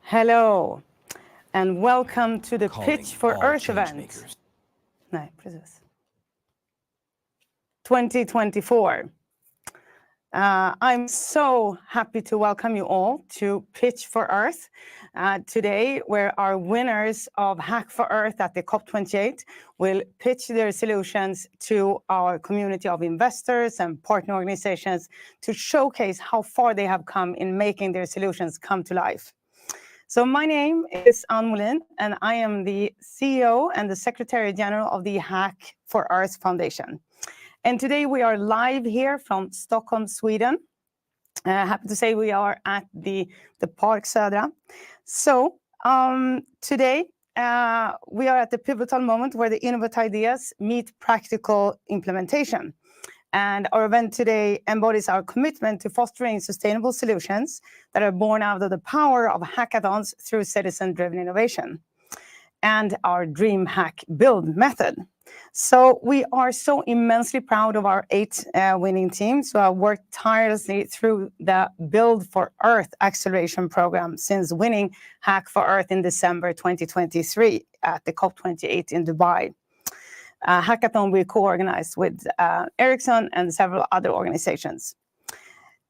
Hello, and welcome to the Pitch for Earth event. Nej, precis. 2024. I'm so happy to welcome you all to Pitch for Earth today, where our winners of Hack for Earth at the COP28 will pitch their solutions to our community of investors and partner organizations to showcase how far they have come in making their solutions come to life. So my name is Ann Molin, and I am the CEO and the Secretary General of the Hack for Earth Foundation. And today we are live here from Stockholm, Sweden. Happy to say we are at the Park Södra. So today we are at the pivotal moment where the innovative ideas meet practical implementation. And our event today embodies our commitment to fostering sustainable solutions that are born out of the power of hackathons through citizen-driven innovation and our Dream Hack Build method. So we are so immensely proud of our 8 winning teams who have worked tirelessly through the Build for Earth acceleration program since winning Hack for Earth in December 2023 at the COP28 in Dubai. Hackathon we co-organized with Ericsson and several other organizations.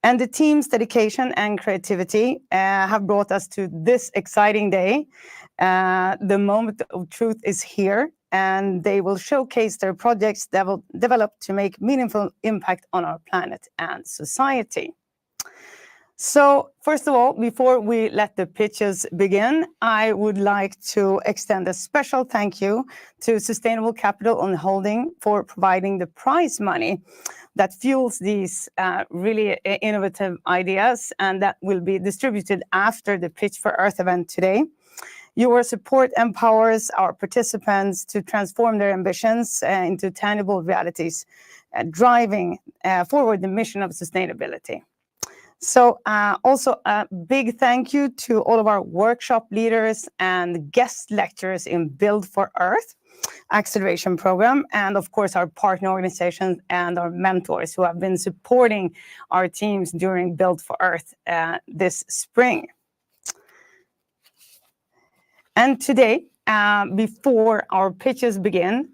And the team's dedication and creativity have brought us to this exciting day. The moment of truth is here, and they will showcase their projects that will develop to make meaningful impact on our planet and society. So first of all, before we let the pitches begin, I would like to extend a special thank you to Sustainable Capital and Holding for providing the prize money that fuels these really innovative ideas, and that will be distributed after the Pitch for Earth event today. Your support empowers our participants to transform their ambitions into tangible realities, driving forward the mission of sustainability. So also a big thank you to all of our workshop leaders and guest lecturers in Build for Earth acceleration program, and of course our partner organizations and our mentors who have been supporting our teams during Build for Earth this spring. And today, before our pitches begin,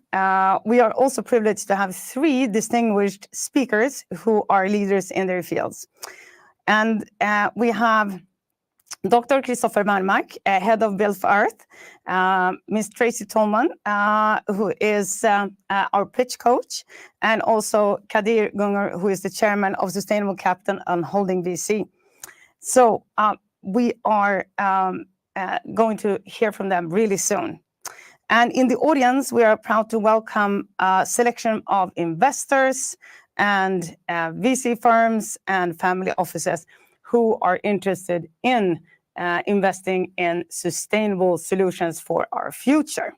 we are also privileged to have 3 distinguished speakers who are leaders in their fields. And we have Dr. Christopher Wernmark, head of Build for Earth, Ms. Tracy Tolman, who is our pitch coach, and also Kadir Gungur, who is the chairman of Sustainable Capital and Holding VC. So we are going to hear from them really soon. And in the audience, we are proud to welcome a selection of investors and VC firms and family offices who are interested in investing in sustainable solutions for our future.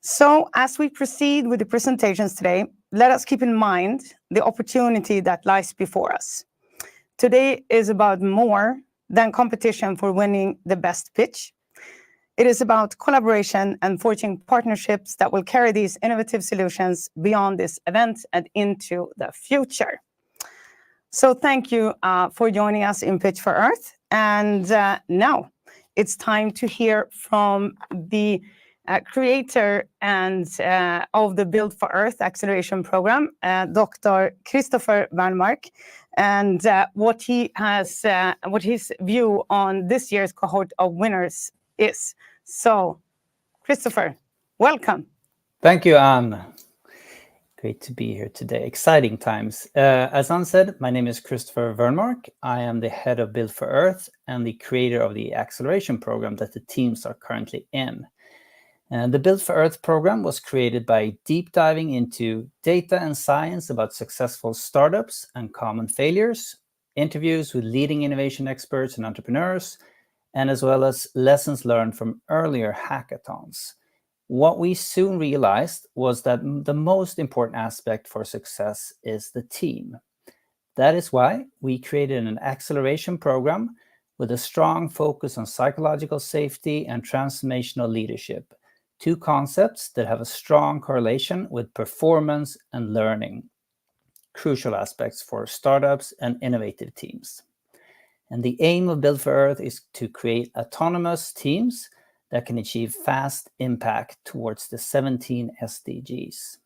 So as we proceed with the presentations today, let us keep in mind the opportunity that lies before us. Today is about more than competition for winning the best pitch. It is about collaboration and forging partnerships that will carry these innovative solutions beyond this event and into the future. So thank you for joining us in Pitch for Earth. And now it's time to hear from the creator and of the Build for Earth acceleration program, Dr. Christopher Wernmark, and what his view on this year's cohort of winners is. So, Christopher, welcome. Thank you, Anne. Great to be here today. Exciting times. As Anne said, my name is Christopher Wernmark. I am the head of Build for Earth and the creator of the acceleration program that the teams are currently in. And the Build for Earth program was created by deep diving into data and science about successful startups and common failures, interviews with leading innovation experts and entrepreneurs, and as well as lessons learned from earlier hackathons. What we soon realized was that the most important aspect for success is the team. That is why we created an acceleration program with a strong focus on psychological safety and transformational leadership, 2 concepts that have a strong correlation with performance and learning, crucial aspects for startups and innovative teams. And the aim of Build for Earth is to create autonomous teams that can achieve fast impact towards the 17 SDGs.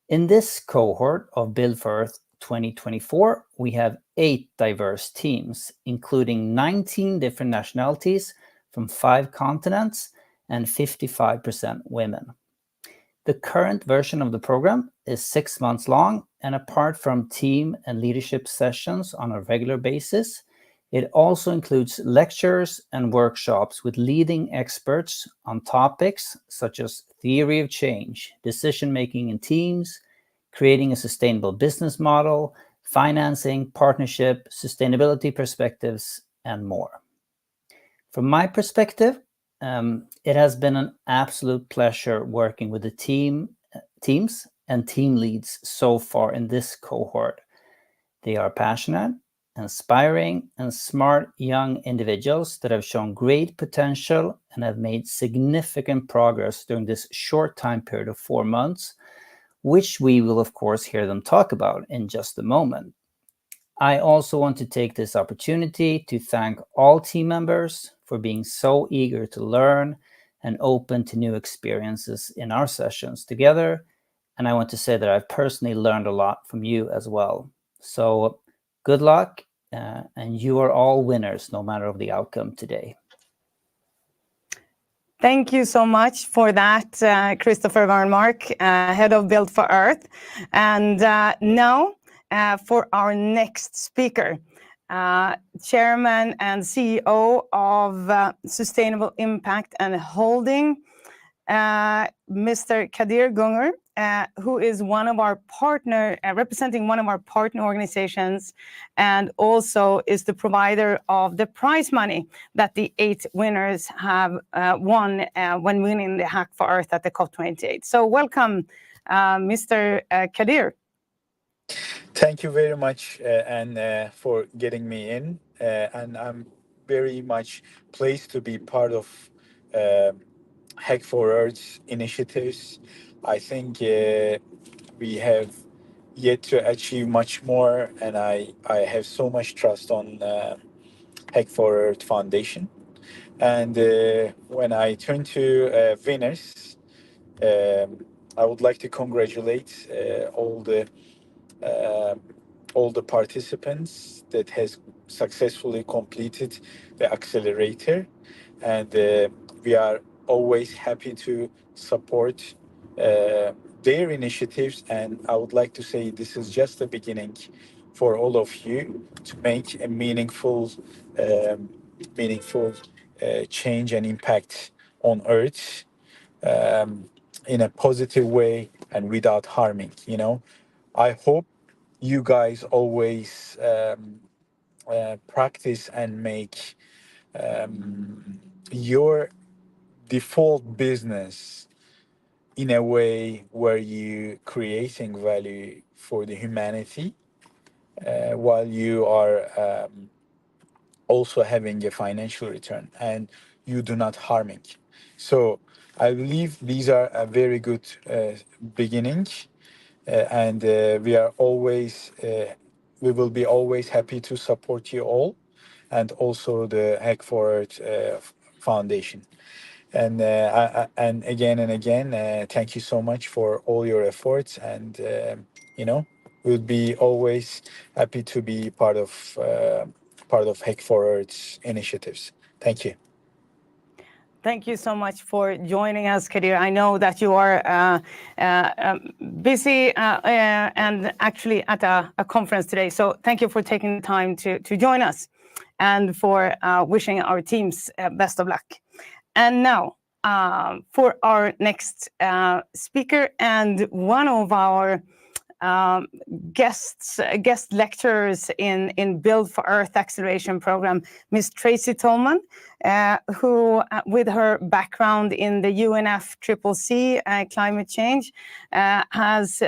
In this cohort of Build for Earth 2024, we have 8 diverse teams, including 19 different nationalities from 5 continents and 55% women. The current version of the program is 6 months long, and apart from team and leadership sessions on a regular basis, it also includes lectures and workshops with leading experts on topics such as theory of change, decision-making in teams, creating a sustainable business model, financing, partnership, sustainability perspectives, and more. From my perspective, it has been an absolute pleasure working with the teams and team leads so far in this cohort. They are passionate, inspiring, and smart young individuals that have shown great potential and have made significant progress during this short time period of 4 months, which we will, of course, hear them talk about in just a moment. I also want to take this opportunity to thank all team members for being so eager to learn and open to new experiences in our sessions together. And I want to say that I've personally learned a lot from you as well. So good luck, and you are all winners, no matter of the outcome today. Thank you so much for that, Christopher Wernmark, head of Build for Earth. And now for our next speaker, Chairman and CEO of Sustainable Impact and Holding, Mr. Kadir Gungur, who is one of our partner, representing one of our partner organizations, and also is the provider of the prize money that the 8 winners have won when winning the Hack for Earth at the COP28. So welcome, Mr. Kadir. Thank you very much, and for getting me in. And I'm very much pleased to be part of Hack for Earth initiatives. I think we have yet to achieve much more, and I have so much trust on Hack for Earth Foundation. And when I turn to winners, I would like to congratulate all the participants that has successfully completed the accelerator, and we are always happy to support their initiatives. And I would like to say this is just the beginning for all of you to make a meaningful change and impact on Earth in a positive way and without harming. I hope you guys always practice and make your default business in a way where you creating value for the humanity while you are also having a financial return, and you do not harming. So I believe these are a very good beginning, and we will be always happy to support you all, and also the Hack for Earth Foundation. And again and again, thank you so much for all your efforts, and we'll be always happy to be part of Hack for Earth's initiatives. Thank you. Thank you so much for joining us, Kadir. I know that you are busy and actually at a conference today. So thank you for taking the time to join us and for wishing our teams best of luck. And now for our next speaker and one of our guest lecturers in Build for Earth Acceleration Program, Ms. Tracy Tolman, who, with her background in the UNFCCC climate change, has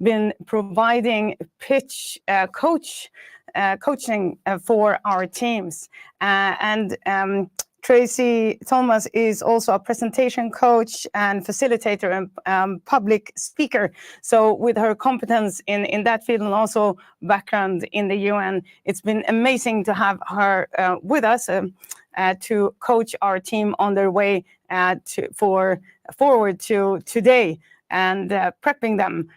been providing pitch coaching for our teams. Tracy Thomas is also a presentation coach and facilitator and public speaker. So with her competence in that field and also background in the UN, it's been amazing to have her with us to coach our team on their way forward to today, and prepping them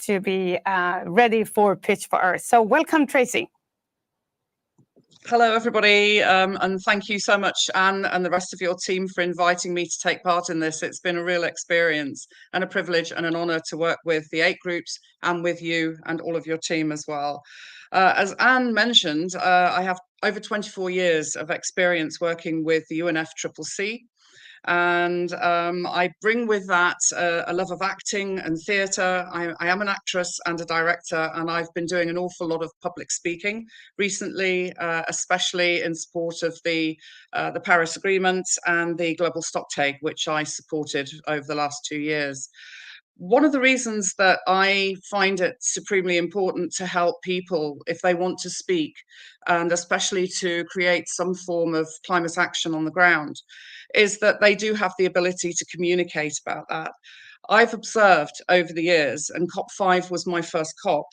to be ready for Pitch for Earth. So welcome, Tracy. Hello, everybody, and thank you so much, Anne, and the rest of your team for inviting me to take part in this. It's been a real experience and a privilege and an honour to work with the 8 groups and with you and all of your team as well. As Anne mentioned, I have over 24 years of experience working with the UNFCCC. And I bring with that a love of acting and theatre. I am an actress and a director, and I've been doing an awful lot of public speaking recently, especially in support of the Paris Agreement and the Global Stocktake, which I supported over the last 2 years. One of the reasons that I find it supremely important to help people if they want to speak, and especially to create some form of climate action on the ground, is that they do have the ability to communicate about that. I've observed over the years, and COP5 was my first COP,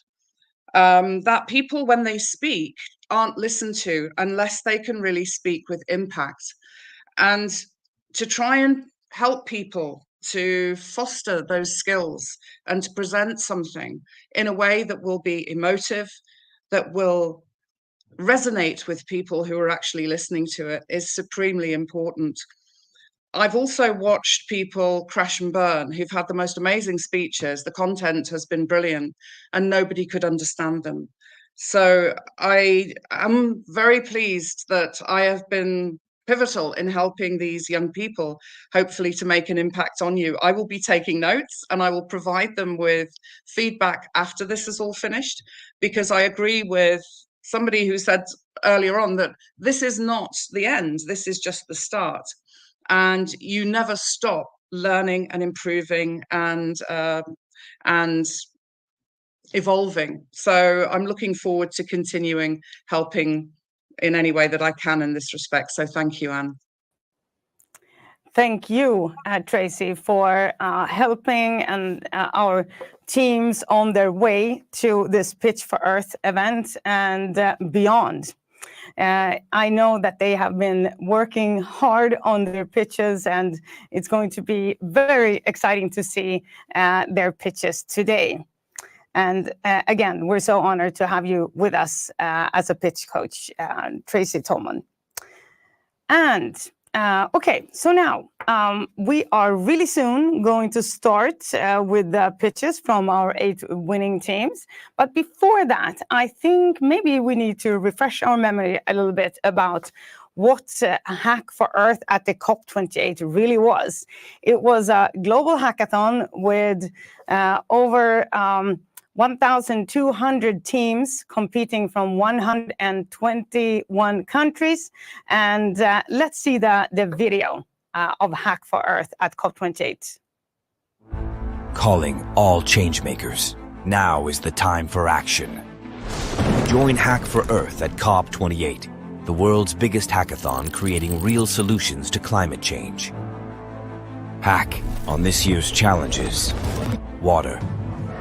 that people, when they speak, aren't listened to unless they can really speak with impact. And to try and help people to foster those skills and to present something in a way that will be emotive, that will resonate with people who are actually listening to it, is supremely important. I've also watched people crash and burn who've had the most amazing speeches. The content has been brilliant and nobody could understand them. So I am very pleased that I have been pivotal in helping these young people, hopefully to make an impact on you. I will be taking notes and I will provide them with feedback after this is all finished, because I agree with somebody who said earlier on that this is not the end, this is just the start. And you never stop learning and improving and evolving. So I'm looking forward to continuing helping in any way that I can in this respect. So thank you, Anne. Thank you, Tracy, for helping and our teams on their way to this Pitch for Earth event and beyond. I know that they have been working hard on their pitches, and it's going to be very exciting to see their pitches today. And again, we're so honored to have you with us as a pitch coach, Tracy Tolman. And okay, so now we are really soon going to start with the pitches from our 8 winning teams. But before that, I think maybe we need to refresh our memory a little bit about what Hack for Earth at the COP28 really was. It was a global hackathon with over 1,200 teams competing from 121 countries. And let's see the video of Hack for Earth at COP28. Calling all changemakers. Now is the time for action. Join Hack for Earth at COP28, the world's biggest hackathon creating real solutions to climate change. Hack on this year's challenges: water,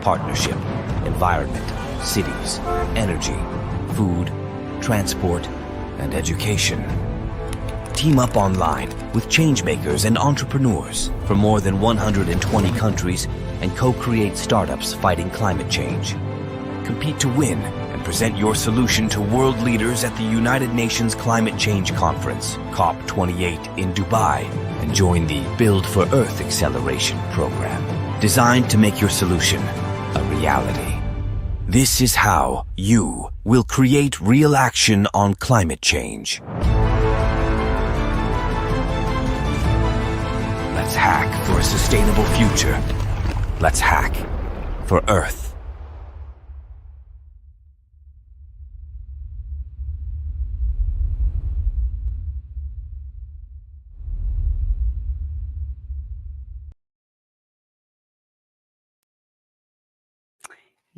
partnership, environment, cities, energy, food, transport, and education. Team up online with changemakers and entrepreneurs from more than 120 countries and co-create startups fighting climate change. Compete to win and present your solution to world leaders at the United Nations Climate Change Conference, COP28 in Dubai, and join the Build for Earth Acceleration Program, designed to make your solution a reality. This is how you will create real action on climate change. Let's hack for a sustainable future. Let's hack for Earth.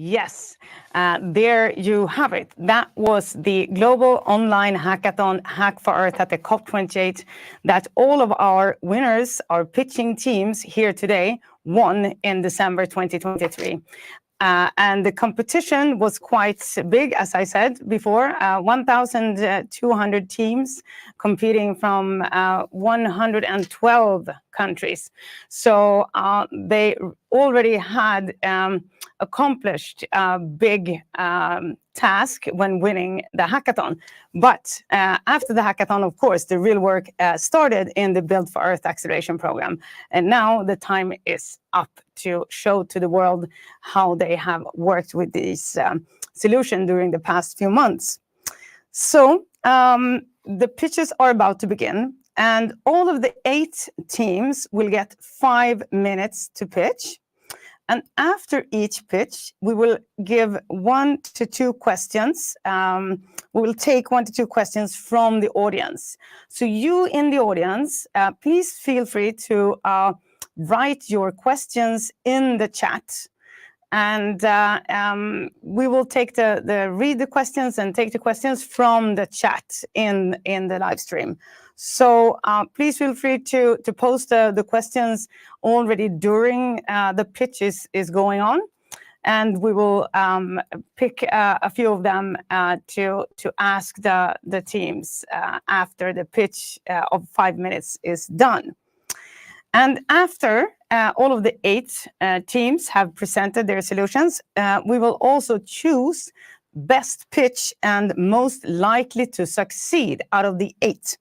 Yes, there you have it. That was the global online hackathon, Hack for Earth at the COP28, that all of our winners, our pitching teams here today, won in December 2023. And the competition was quite big, as I said before, 1,200 teams competing from 112 countries. So they already had accomplished a big task when winning the hackathon. But after the hackathon, of course, the real work started in the Build for Earth acceleration program. And now the time is up to show to the world how they have worked with this solution during the past few months. So the pitches are about to begin, and all of the 8 teams will get 5 minutes to pitch. And after each pitch, we will give 1 to 2 questions. We will take 1 to 2 questions from the audience. So you in the audience, please feel free to write your questions in the chat. And we will take read the questions and take the questions from the chat in the live stream. So please feel free to post the questions already during the pitch is going on. And we will pick a few of them to ask the teams after the pitch of 5 minutes is done. And after all of the 8 teams have presented their solutions, we will also choose best pitch and most likely to succeed out of the 8.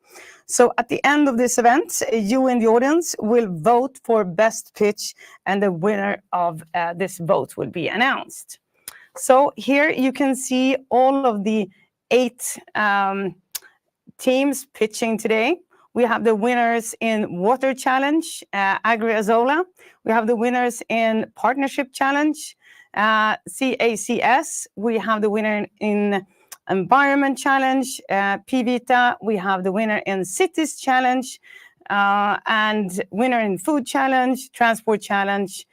So at the end of this event, you in the audience will vote for best pitch, and the winner of this vote will be announced. So here you can see all of the 8 teams pitching today. We have the winners in Water Challenge, Agri-Azola. We have the winners in Partnership Challenge, CACS. We have the winner in Environment Challenge, PVita. We have the winner in Cities Challenge, and winner in Food Challenge, Transport Challenge,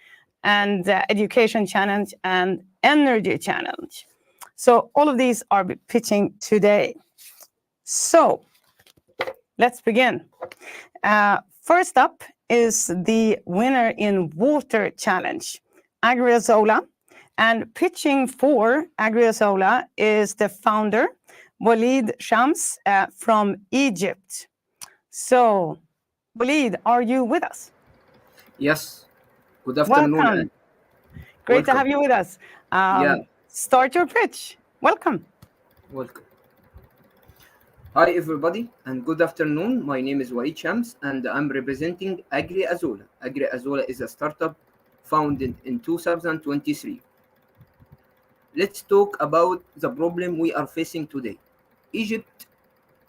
and Education Challenge, and Energy Challenge. So all of these are pitching today. So let's begin. First up is the winner in Water Challenge, Agri-Azola. And pitching for Agri-Azola is the founder, Walid Shams, from Egypt. So, Walid, are you with us? Yes. Good afternoon. Welcome. Great to have you with us. Start your pitch. Welcome. Welcome. Hi, everybody, and good afternoon. My name is Walid Shams, and I'm representing Agri-Azola. Agri-Azola is a startup founded in 2023. Let's talk about the problem we are facing today. Egypt,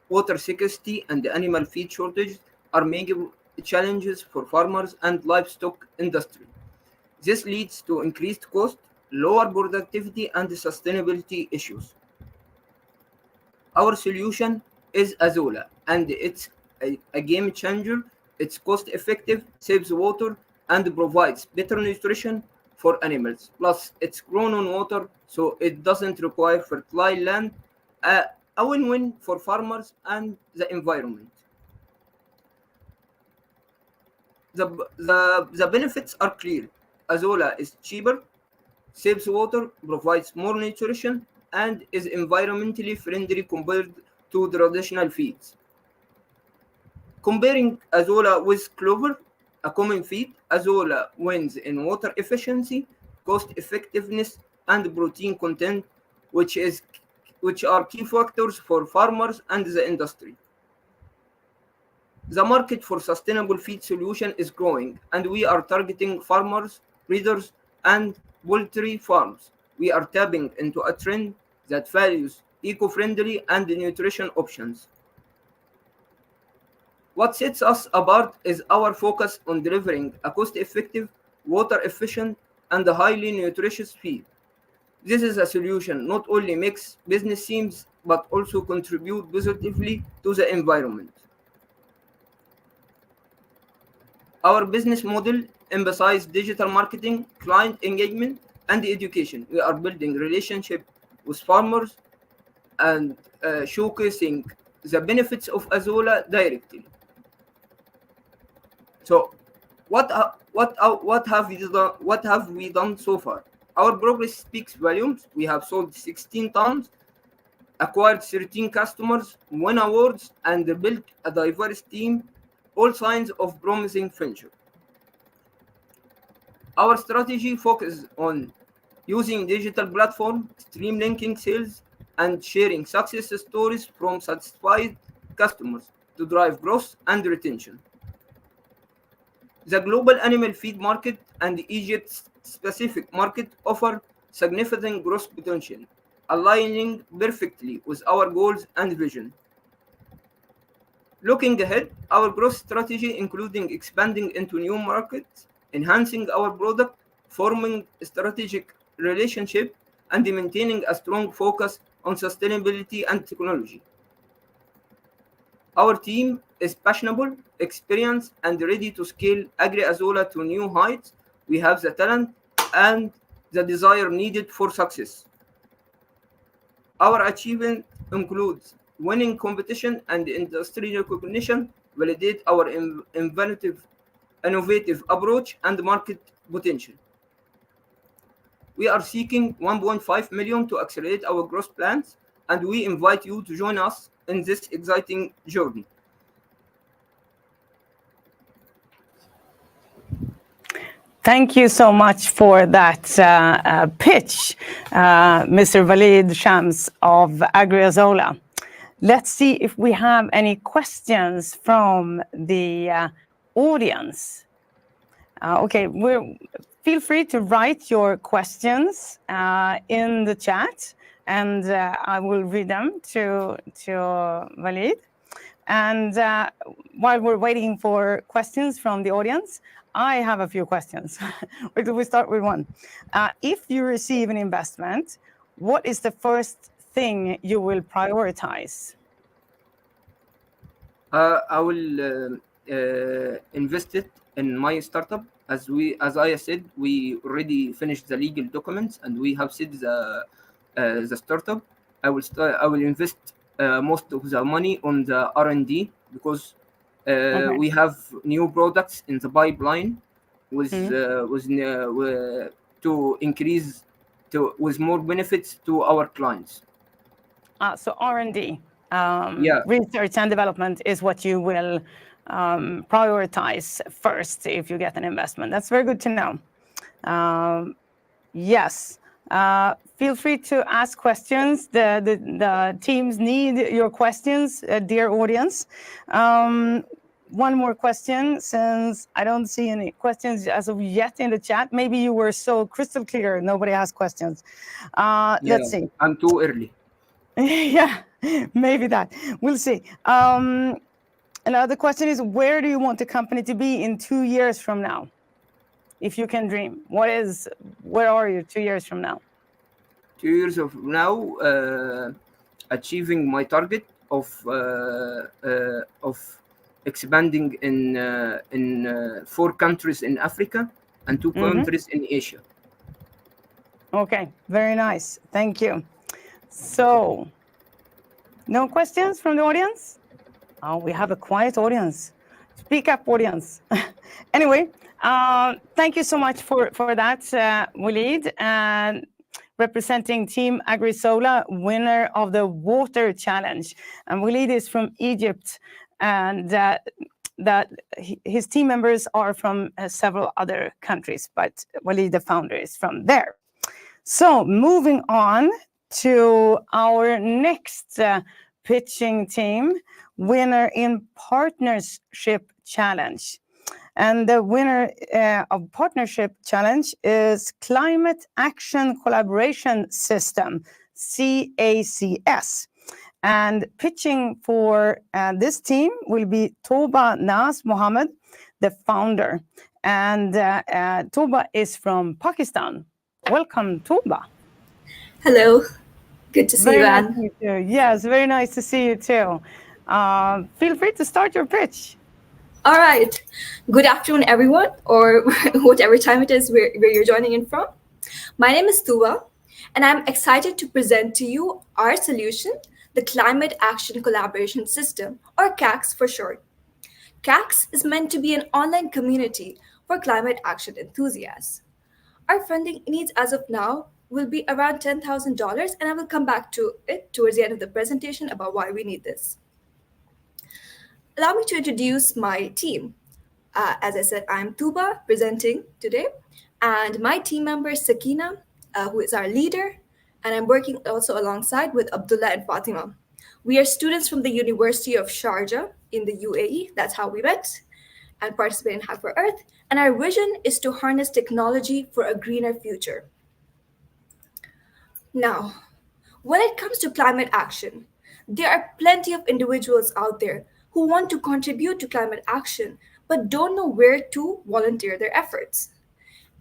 water scarcity, and animal feed shortage are major challenges for farmers and livestock industry. This leads to increased cost, lower productivity, and sustainability issues. Our solution is Azola, and it's a game changer. It's cost effective, saves water, and provides better nutrition for animals. Plus, it's grown on water, so it doesn't require fertile land. A win-win for farmers and the environment. The benefits are clear. Azola is cheaper, saves water, provides more nutrition, and is environmentally friendly compared to traditional feeds. Comparing Azola with clover, a common feed, Azola wins in water efficiency, cost effectiveness, and protein content, which are key factors for farmers and the industry. The market for sustainable feed solution is growing, and we are targeting farmers, breeders, and poultry farms. We are tapping into a trend that values eco-friendly and nutrition options. What sets us apart is our focus on delivering a cost-effective, water-efficient, and highly nutritious feed. This is a solution not only makes business sense, but also contribute positively to the environment. Our business model emphasizes digital marketing, client engagement, and education. We are building relationship with farmers and showcasing the benefits of Azolla directly. So, what have we done so far? Our progress speaks volumes. We have sold 16 tons, acquired 13 customers, won awards, and built a diverse team. All signs of promising future. Our strategy focuses on using digital platform, stream linking sales, and sharing success stories from satisfied customers to drive growth and retention. The global animal feed market and Egypt's specific market offer significant growth potential, aligning perfectly with our goals and vision. Looking ahead, our growth strategy including expanding into new markets, enhancing our product, forming strategic relationship, and maintaining a strong focus on sustainability and technology. Our team is passionate, experienced, and ready to scale Agri-Azolla to new heights. We have the talent and the desire needed for success. Our achievement includes winning competition and industry recognition, validate our innovative approach and market potential. We are seeking 1.5 million to accelerate our growth plans, and we invite you to join us in this exciting journey. Thank you so much for that pitch, Mr. Walid Shams of Agri-Azolla. Let's see if we have any questions from the audience. Okay, feel free to write your questions in the chat, and I will read them to Walid. And while we're waiting for questions from the audience, I have a few questions. We start with one. If you receive an investment, what is the first thing you will prioritize? I will invest it in my startup. As I said, we already finished the legal documents and we have set the startup. I will invest most of the money on the R&D because we have new products in the pipeline to increase with more benefits to our clients. So R&D, research and development is what you will prioritize first if you get an investment. That's very good to know. Yes. Feel free to ask questions. The teams need your questions, dear audience. One more question, since I don't see any questions as of yet in the chat. Maybe you were so crystal clear, nobody asked questions. Let's see. I'm too early. Yeah, maybe that. We'll see. Another question is, where do you want the company to be in 2 years from now? If you can dream, where are you 2 years from now? 2 years from now, achieving my target of expanding in 4 countries in Africa and 2 countries in Asia. Okay, very nice. Thank you. So, no questions from the audience? Oh, we have a quiet audience. Speak up, audience. Anyway, thank you so much for that, Walid, and representing Team Agri-Azolla, winner of the Water Challenge. And Walid is from Egypt, and his team members are from several other countries, but Walid, the founder, is from there. So moving on to our next pitching team, winner in Partnership Challenge. And the winner of Partnership Challenge is Climate Action Collaboration System, CACS. And pitching for this team will be Toba Naz Mohammed, the founder. And Toba is from Pakistan. Welcome, Toba. Hello. Good to see you, Anne. Nice. Yes, very nice to see you too. Feel free to start your pitch. All right. Good afternoon, everyone, or whatever time it is where you're joining in from. My name is Tuva, and I'm excited to present to you our solution, the Climate Action Collaboration System, or CACS for short. CACS is meant to be an online community for climate action enthusiasts. Our funding needs as of now will be around $10,000, and I will come back to it towards the end of the presentation about why we need this. Allow me to introduce my team. As I said, I'm Tuba presenting today, and my team member is Sakina, who is our leader, and I'm working also alongside with Abdullah and Fatima. We are students from the University of Sharjah in the UAE. That's how we met and participate in Hack for Earth. And our vision is to harness technology for a greener future. Now, when it comes to climate action, there are plenty of individuals out there who want to contribute to climate action but don't know where to volunteer their efforts.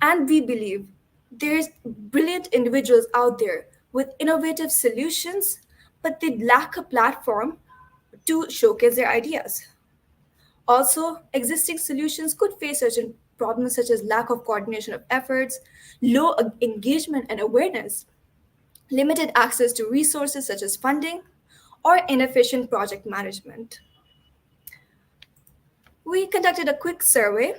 And we believe there's brilliant individuals out there with innovative solutions, but they lack a platform to showcase their ideas. Also, existing solutions could face certain problems such as lack of coordination of efforts, low engagement and awareness, limited access to resources such as funding, or inefficient project management. We conducted a quick survey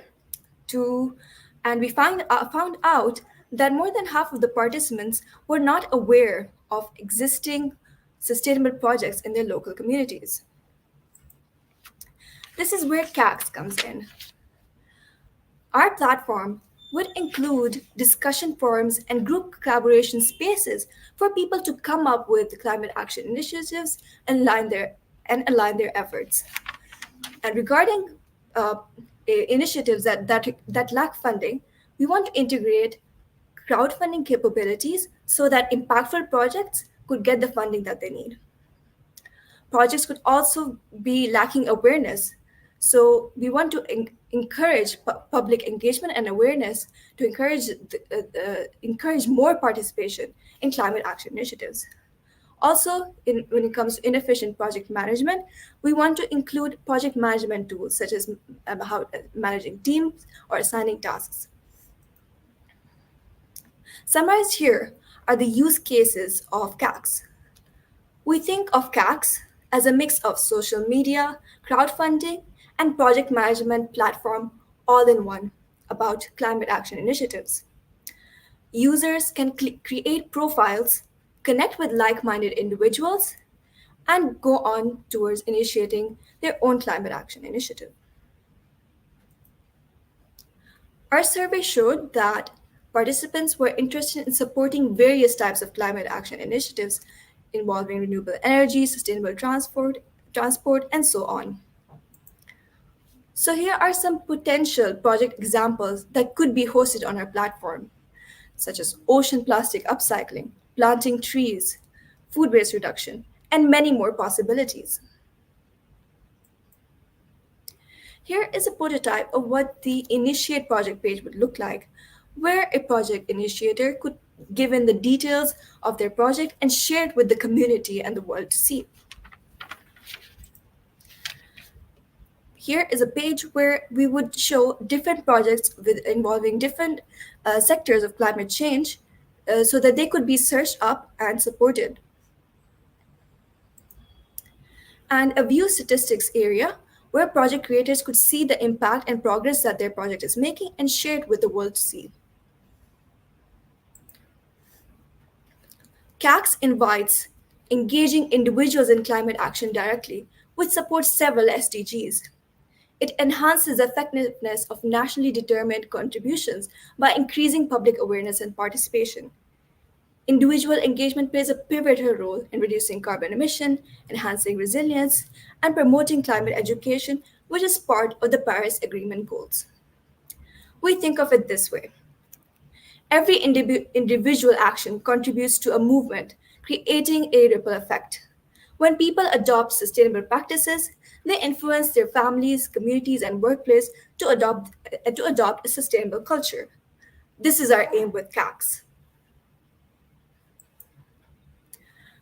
and we found out that more than half of the participants were not aware of existing sustainable projects in their local communities. This is where CACS comes in. Our platform would include discussion forums and group collaboration spaces for people to come up with climate action initiatives and align their efforts. And regarding initiatives that lack funding, we want to integrate crowdfunding capabilities so that impactful projects could get the funding that they need. Projects could also be lacking awareness, so we want to encourage public engagement and awareness to encourage more participation in climate action initiatives. Also, when it comes to inefficient project management, we want to include project management tools such as managing teams or assigning tasks. Summarized here are the use cases of CACS. We think of CACS as a mix of social media, crowdfunding, and project management platform all in one about climate action initiatives. Users can create profiles, connect with like-minded individuals, and go on towards initiating their own climate action initiative. Our survey showed that participants were interested in supporting various types of climate action initiatives involving renewable energy, sustainable transport, and so on. So here are some potential project examples that could be hosted on our platform, such as ocean plastic upcycling, planting trees, food waste reduction, and many more possibilities. Here is a prototype of what the Initiate project page would look like, where a project initiator could give in the details of their project and share it with the community and the world to see. Here is a page where we would show different projects involving different sectors of climate change so that they could be searched up and supported. And a view statistics area where project creators could see the impact and progress that their project is making and share it with the world to see. CACS invites engaging individuals in climate action directly, which supports several SDGs. It enhances the effectiveness of nationally determined contributions by increasing public awareness and participation. Individual engagement plays a pivotal role in reducing carbon emission, enhancing resilience, and promoting climate education, which is part of the Paris Agreement goals. We think of it this way. Every individual action contributes to a movement, creating a ripple effect. When people adopt sustainable practices, they influence their families, communities, and workplace to adopt a sustainable culture. This is our aim with CACS.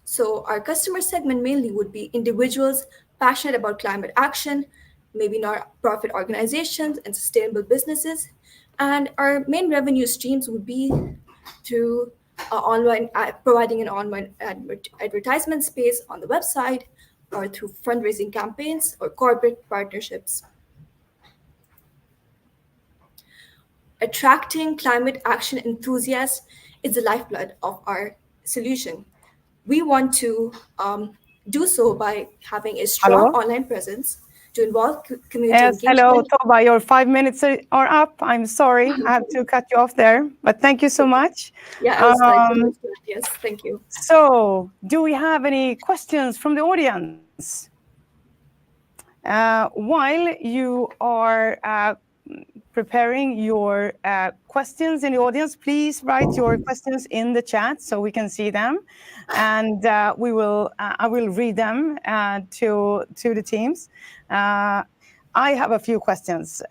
So our customer segment mainly would be individuals passionate about climate action, maybe not-profit organizations and sustainable businesses. And our main revenue streams would be through online providing an online advertisement space on the website, or through fundraising campaigns or corporate partnerships. Attracting climate action enthusiasts is the lifeblood of our solution. We want to do so by having a strong Hello? online presence to involve community Yes, hello, engagement. Toba. Your 5 minutes are up. I'm sorry, I have to cut you off there, but thank you so much. Yeah, I was like, Um, yes, thank you. So, do we have any questions from the audience? While you are preparing your questions in the audience, please write your questions in the chat so we can see them, and I will read them to the teams. I have a few questions.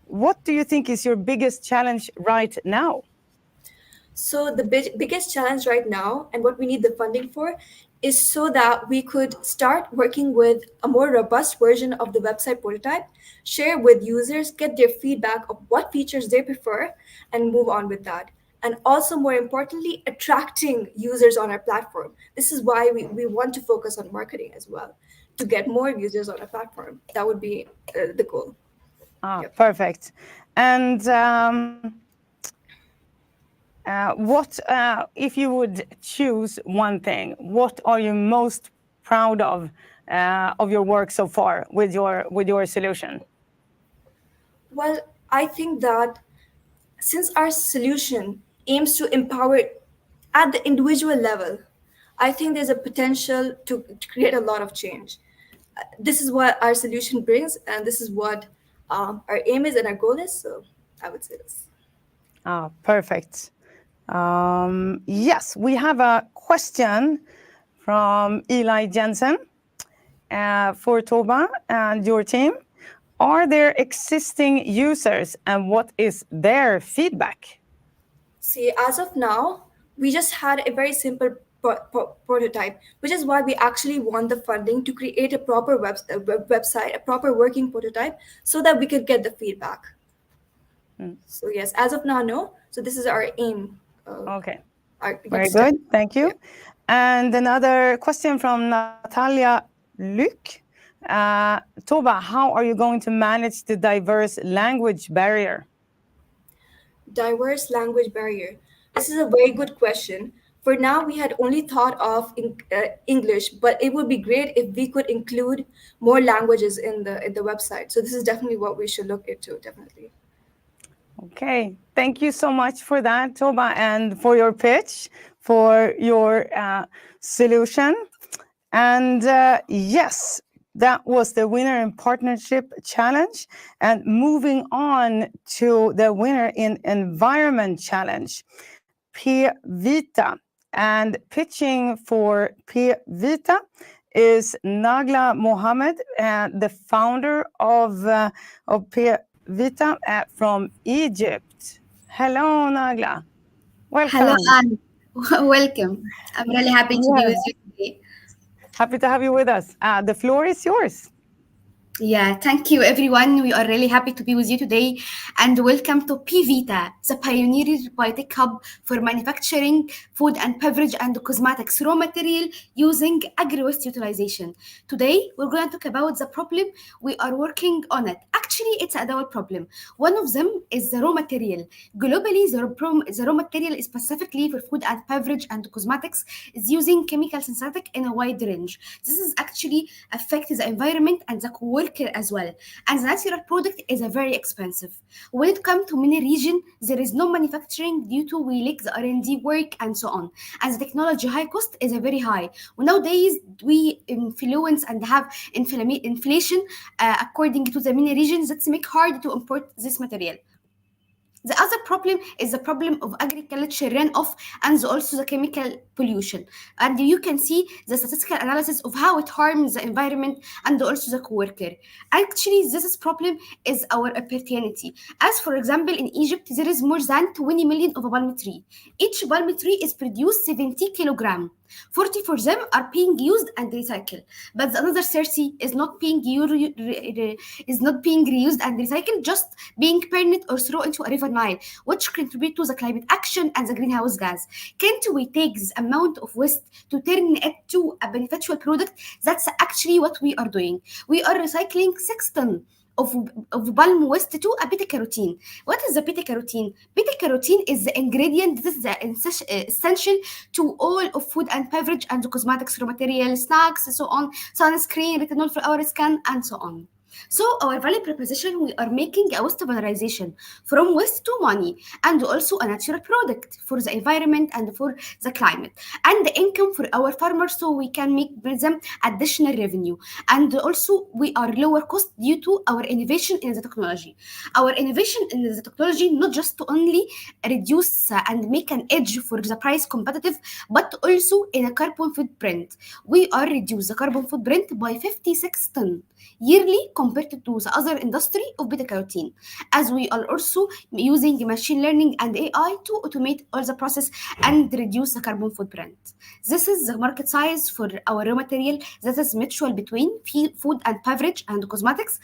What do you think is your biggest challenge right now? So the biggest challenge right now, and what we need the funding for, is so that we could start working with a more robust version of the website prototype, share with users, get their feedback of what features they prefer, and move on with that. And also, more importantly, attracting users on our platform. This is why we want to focus on marketing as well, to get more users on our platform. That would be the goal. Yep. Perfect. And what if you would choose one thing? What are you most proud of your work so far with your solution? Well, I think that since our solution aims to empower at the individual level, I think there's a potential to create a lot of change. This is what our solution brings, and this is what our aim is and our goal is. So I would say this. Perfect. Yes, we have a question from Eli Jensen for Toba and your team. Are there existing users, and what is their feedback? See, as of now, we just had a very simple prototype, which is why we actually want the funding to create a proper website, a proper working prototype, so that we could get the feedback. So yes, as of now, no. So this is our aim. Okay. Very good. Thank you. Yeah. And another question from Natalia Luc. Toba, how are you going to manage the diverse language barrier? Diverse language barrier. This is a very good question. For now, we had only thought of English, but it would be great if we could include more languages in the website. So this is definitely what we should look into, definitely. Okay, thank you so much for that, Toba, and for your pitch, for your solution. And yes, that was the Winner in Partnership Challenge. And moving on to the Winner in Environment Challenge, P Vita. And pitching for P Vita is Nagla Mohammed, the founder of P Vita from Egypt. Hello, Nagla. Welcome. Hello, Anne. Welcome. I'm really happy to be with you today. Happy to have you with us. The floor is yours. Yeah, thank you, everyone. We are really happy to be with you today. And welcome to PVita, the pioneering biotech hub for manufacturing food and beverage and cosmetics raw material using agri-waste utilization. Today, we're going to talk about the problem we are working on it. Actually, it's a double problem. One of them is the raw material. Globally, the raw material is specifically for food and beverage and cosmetics is using chemical synthetic in a wide range. This is actually affect the environment and the worker as well. And the natural product is a very expensive. When it comes to many regions, there is no manufacturing due to we lack the R&D work and so on. And the technology high cost is a very high. Nowadays, we influence and have inflation according to the many regions that make hard to import this material. The other problem is the problem of agriculture runoff and also the chemical pollution. And you can see the statistical analysis of how it harms the environment and also the co-worker. Actually, this problem is our opportunity. As for example, in Egypt, there is more than 20 million of a palm tree. Each palm tree is produced 70 kilograms. 40 for them are being used and recycled, but the another 30 is not being reused and recycled, just being burned or thrown into a river Nile, which contribute to the climate action and the greenhouse gas. Can't we take this amount of waste to turn it to a beneficial product? That's actually what we are doing. We are recycling 6 tons of palm waste to a beta carotene. What is the beta carotene? Beta carotene is the ingredient that is essential to all of food and beverage and cosmetics, raw material, snacks, so on, sunscreen, retinol for our skin, and so on. So our value proposition, we are making a waste valorization from waste to money, and also a natural product for the environment and for the climate, and the income for our farmers, so we can make them additional revenue. And also we are lower cost due to our innovation in the technology. Our innovation in the technology not just to only reduce and make an edge for the price competitive, but also in a carbon footprint. We are reduce the carbon footprint by 56 tons yearly compared to the other industry of beta carotene, as we are also using machine learning and AI to automate all the process and reduce the carbon footprint. This is the market size for our raw material that is mutual between food and beverage and cosmetics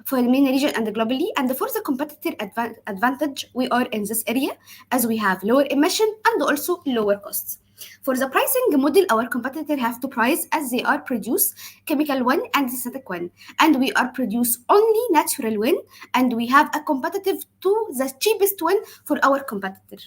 for the MENA region and globally. And for the competitive advantage, we are in this area as we have lower emission and also lower costs. For the pricing model, our competitor have to price as they are produce chemical one and synthetic one, and we are produce only natural one, and we have a competitive to the cheapest one for our competitor.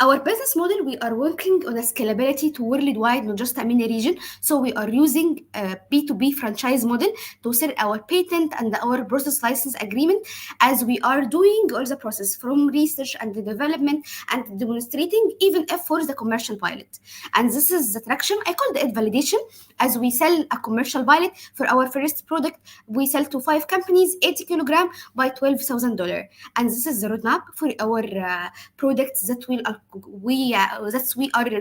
Our business model, we are working on a scalability to worldwide, not just a MENA region. So we are using a B2B franchise model to sell our patent and our process license agreement, as we are doing all the process from research and the development and demonstrating, even if for the commercial pilot. And this is the traction. I call it validation, as we sell a commercial pilot for our first product. We sell to 5 companies, 80 kilogram by $12,000. And this is the roadmap for our products that we are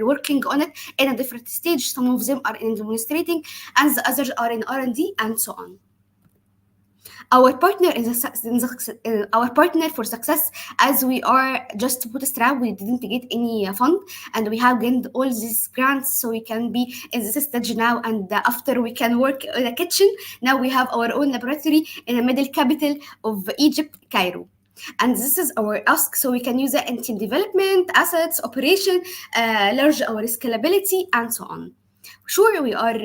working on it in a different stage. Some of them are in demonstrating, and the others are in R&D, and so on. Our partner our partner for success, as we are just bootstrap, we didn't get any fund, and we have gained all these grants, so we can be in this stage now. And after we can work in a kitchen, now we have our own laboratory in the middle capital of Egypt, Cairo. And this is our ask, so we can use it in team development, assets, operation, large our scalability, and so on. Sure, we are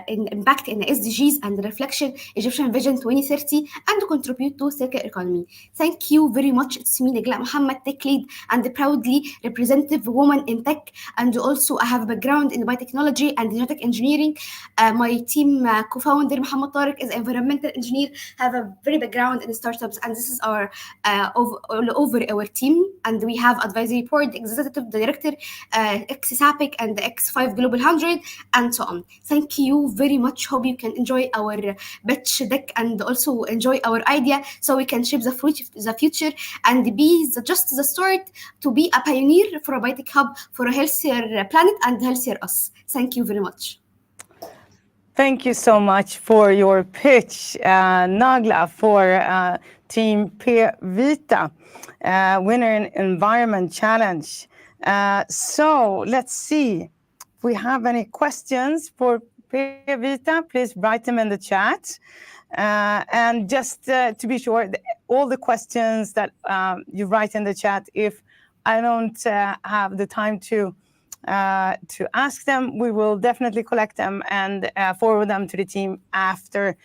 in impact in the SDGs and reflection Egyptian Vision 2030 and contribute to circular economy. Thank you very much. It's me, Nagla Muhammad, tech lead and proudly representative woman in tech, and also I have a background in biotechnology and genetic engineering. My team co-founder Muhammad Tariq is environmental engineer, have a very background in startups, and this is our all over our team. And we have advisory board, executive director, ex-SAPIC and ex-5 Global 100, and so on. Thank you very much. Hope you can enjoy our pitch deck and also enjoy our idea, so we can shape the future and be just the start to be a pioneer for a biotech hub for a healthier planet and healthier us. Thank you very much. Thank you so much for your pitch, Nagla, for Team Vita, winner in Environment Challenge. So let's see if we have any questions for Vita. Please write them in the chat. And just to be sure, all the questions that you write in the chat, if I don't have the time to ask them, we will definitely collect them and forward them to the team after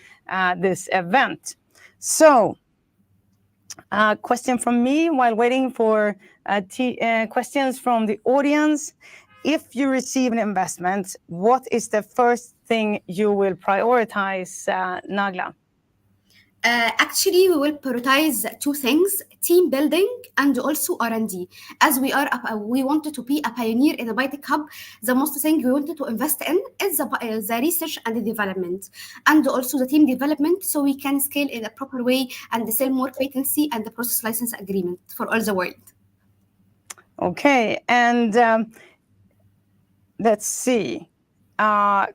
this event. So, question from me while waiting for questions from the audience. If you receive an investment, what is the first thing you will prioritize, Nagla? Actually, we will prioritize 2 things: team building and also R&D. As we wanted to be a pioneer in a biotech hub, the most thing we wanted to invest in is the research and the development, and also the team development, so we can scale in a proper way and sell more patency and the process license agreement for all the world. Okay, and let's see.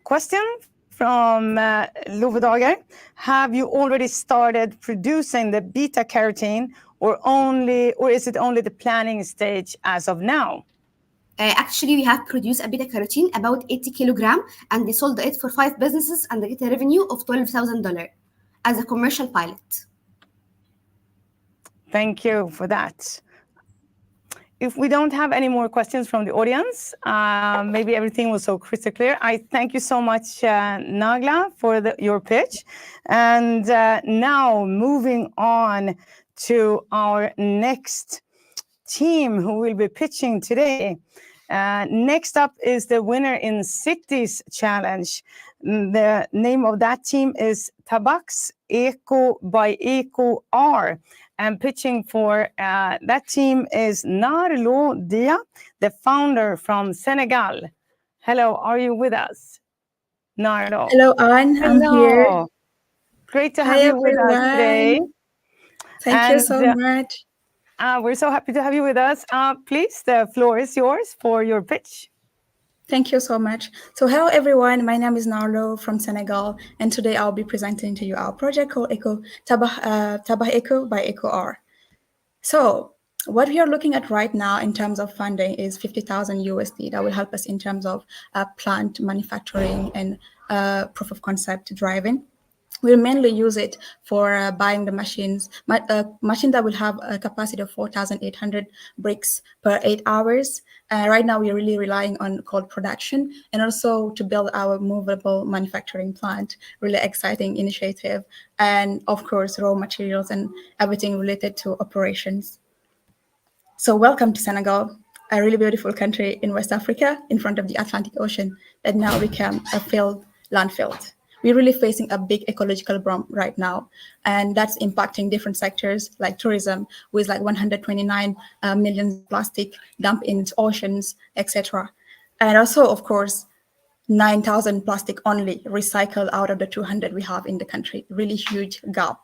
Question from Love Dager. Have you already started producing the beta carotene, or is it only the planning stage as of now? Actually, we have produced a beta carotene about 80 kilogram, and we sold it for 5 businesses and get a revenue of $12,000 as a commercial pilot. Thank you for that. If we don't have any more questions from the audience, maybe everything was so crystal clear. I thank you so much, Nagla, for your pitch. And now moving on to our next team who will be pitching today. Next up is the winner in Cities Challenge. The name of that team is Tabaks Eco by Eco R. And pitching for that team is Narlo Dia, the founder from Senegal. Hello, are you with us? Narlo. Hello, Anne. I'm here. Great to Hi, have you with us today. everyone. Thank you so much. We're so happy to have you with us. Please, the floor is yours for your pitch. Thank you so much. So hello, everyone. My name is Narlo from Senegal, and today I'll be presenting to you our project called Tabah Eco by Eco R. So what we are looking at right now in terms of funding is 50,000 USD that will help us in terms of plant manufacturing and proof of concept driving. We'll mainly use it for buying the machines, machine that will have a capacity of 4,800 bricks per 8 hours. Right now, we're really relying on cold production and also to build our movable manufacturing plant, really exciting initiative. And of course, raw materials and everything related to operations. So welcome to Senegal, a really beautiful country in West Africa in front of the Atlantic Ocean that now become a landfill. We're really facing a big ecological problem right now, and that's impacting different sectors like tourism, with like 129 million plastic dumped in oceans, etc. And also, of course, 9,000 plastic only recycled out of the 200 we have in the country. Really huge gap.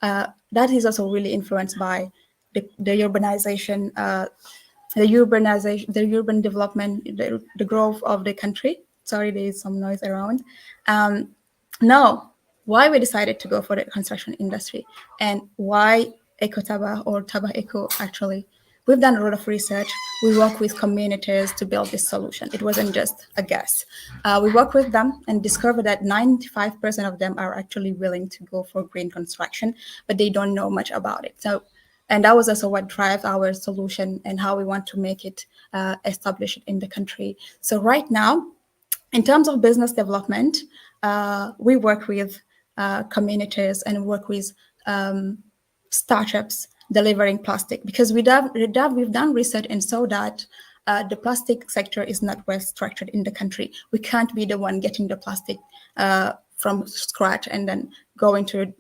That is also really influenced by the urbanization, the urban development, the growth of the country. Sorry, there is some noise around. Now, why we decided to go for the construction industry and why Eco-Tabah or Tabah Eco actually. We've done a lot of research. We work with communities to build this solution. It wasn't just a guess. We work with them and discovered that 95% of them are actually willing to go for green construction, but they don't know much about it. So, and that was also what drives our solution and how we want to make it established in the country. So right now, in terms of business development, we work with communities and work with startups delivering plastic because we've done research and saw that the plastic sector is not well structured in the country. We can't be the one getting the plastic from scratch and then going to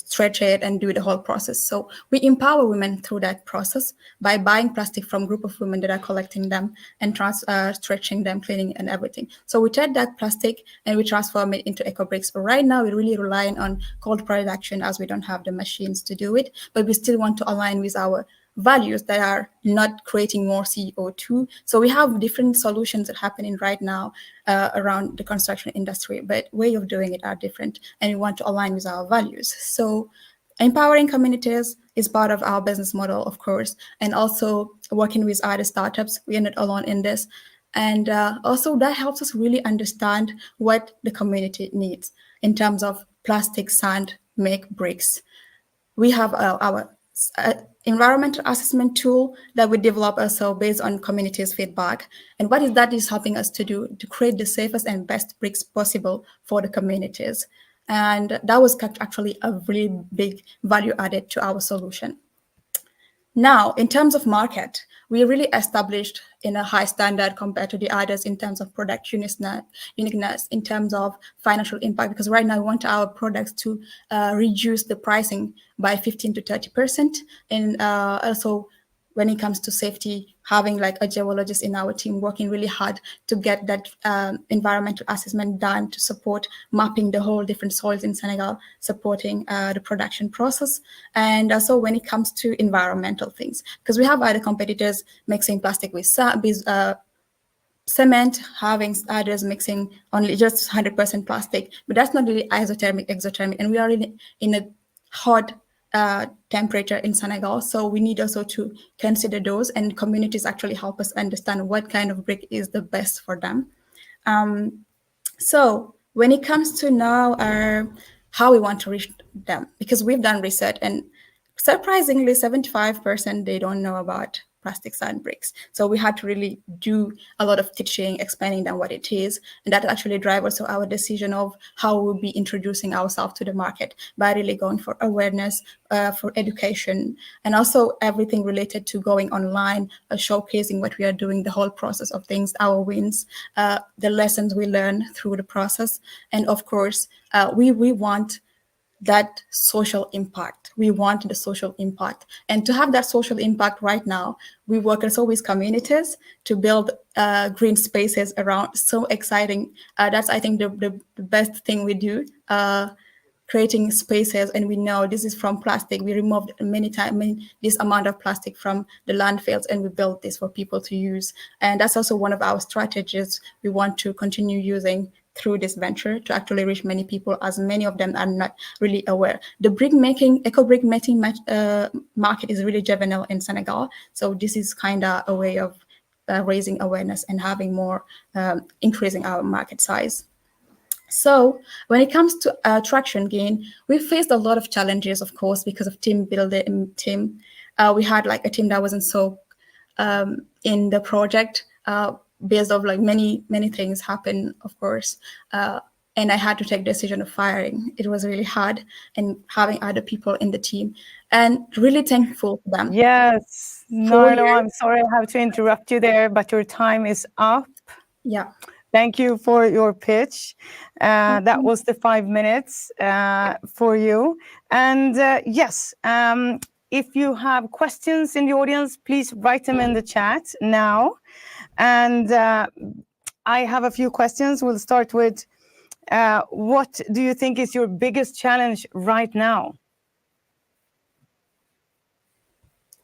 stretch it and do the whole process. So we empower women through that process by buying plastic from a group of women that are collecting them and stretching them, cleaning and everything. So we take that plastic and we transform it into eco bricks. But right now we're really relying on cold production as we don't have the machines to do it, but we still want to align with our values that are not creating more CO2. So we have different solutions that are happening right now around the construction industry, but way of doing it are different and we want to align with our values. So empowering communities is part of our business model, of course, and also working with other startups. We are not alone in this. And also that helps us really understand what the community needs in terms of plastic, sand, make bricks. We have our environmental assessment tool that we develop also based on community's feedback. And what is that is helping us to do to create the safest and best bricks possible for the communities. And that was actually a really big value added to our solution. Now, in terms of market, we really established in a high standard compared to the others in terms of product uniqueness, in terms of financial impact, because right now we want our products to reduce the pricing by 15 to 30%. And also when it comes to safety, having like a geologist in our team working really hard to get that environmental assessment done to support mapping the whole different soils in Senegal, supporting the production process. And also when it comes to environmental things, because we have other competitors mixing plastic with cement, having others mixing only just 100% plastic, but that's not really isothermic, exothermic, and we are really in a hot temperature in Senegal. So we need also to consider those, and communities actually help us understand what kind of brick is the best for them. So when it comes to now how we want to reach them, because we've done research and surprisingly, 75% they don't know about plastic sand bricks. So we had to really do a lot of teaching, explaining them what it is. And that actually drives also our decision of how we'll be introducing ourselves to the market by really going for awareness, for education, and also everything related to going online, showcasing what we are doing, the whole process of things, our wins, the lessons we learn through the process. And of course, we want that social impact. We want the social impact. And to have that social impact right now, we work also with communities to build green spaces around. So exciting. That's, I think, the best thing we do. Creating spaces, and we know this is from plastic. We removed this amount of plastic from the landfills, and we built this for people to use. And that's also one of our strategies we want to continue using through this venture to actually reach many people, as many of them are not really aware. The eco brick making market is really juvenile in Senegal. So this is kind of a way of raising awareness and having more, increasing our market size. So when it comes to traction gain, we faced a lot of challenges, of course, because of team building. We had like a team that wasn't so in the project, based of like many things happen, of course. And I had to take the decision of firing. It was really hard, and having other people in the team, and really thankful for them. Yes, no, I'm sorry I have to interrupt you there, but your time is up. Yeah. Thank you for your pitch. That was the 5 minutes for you. And yes, if you have questions in the audience, please write them in the chat now. And I have a few questions. We'll start with, what do you think is your biggest challenge right now?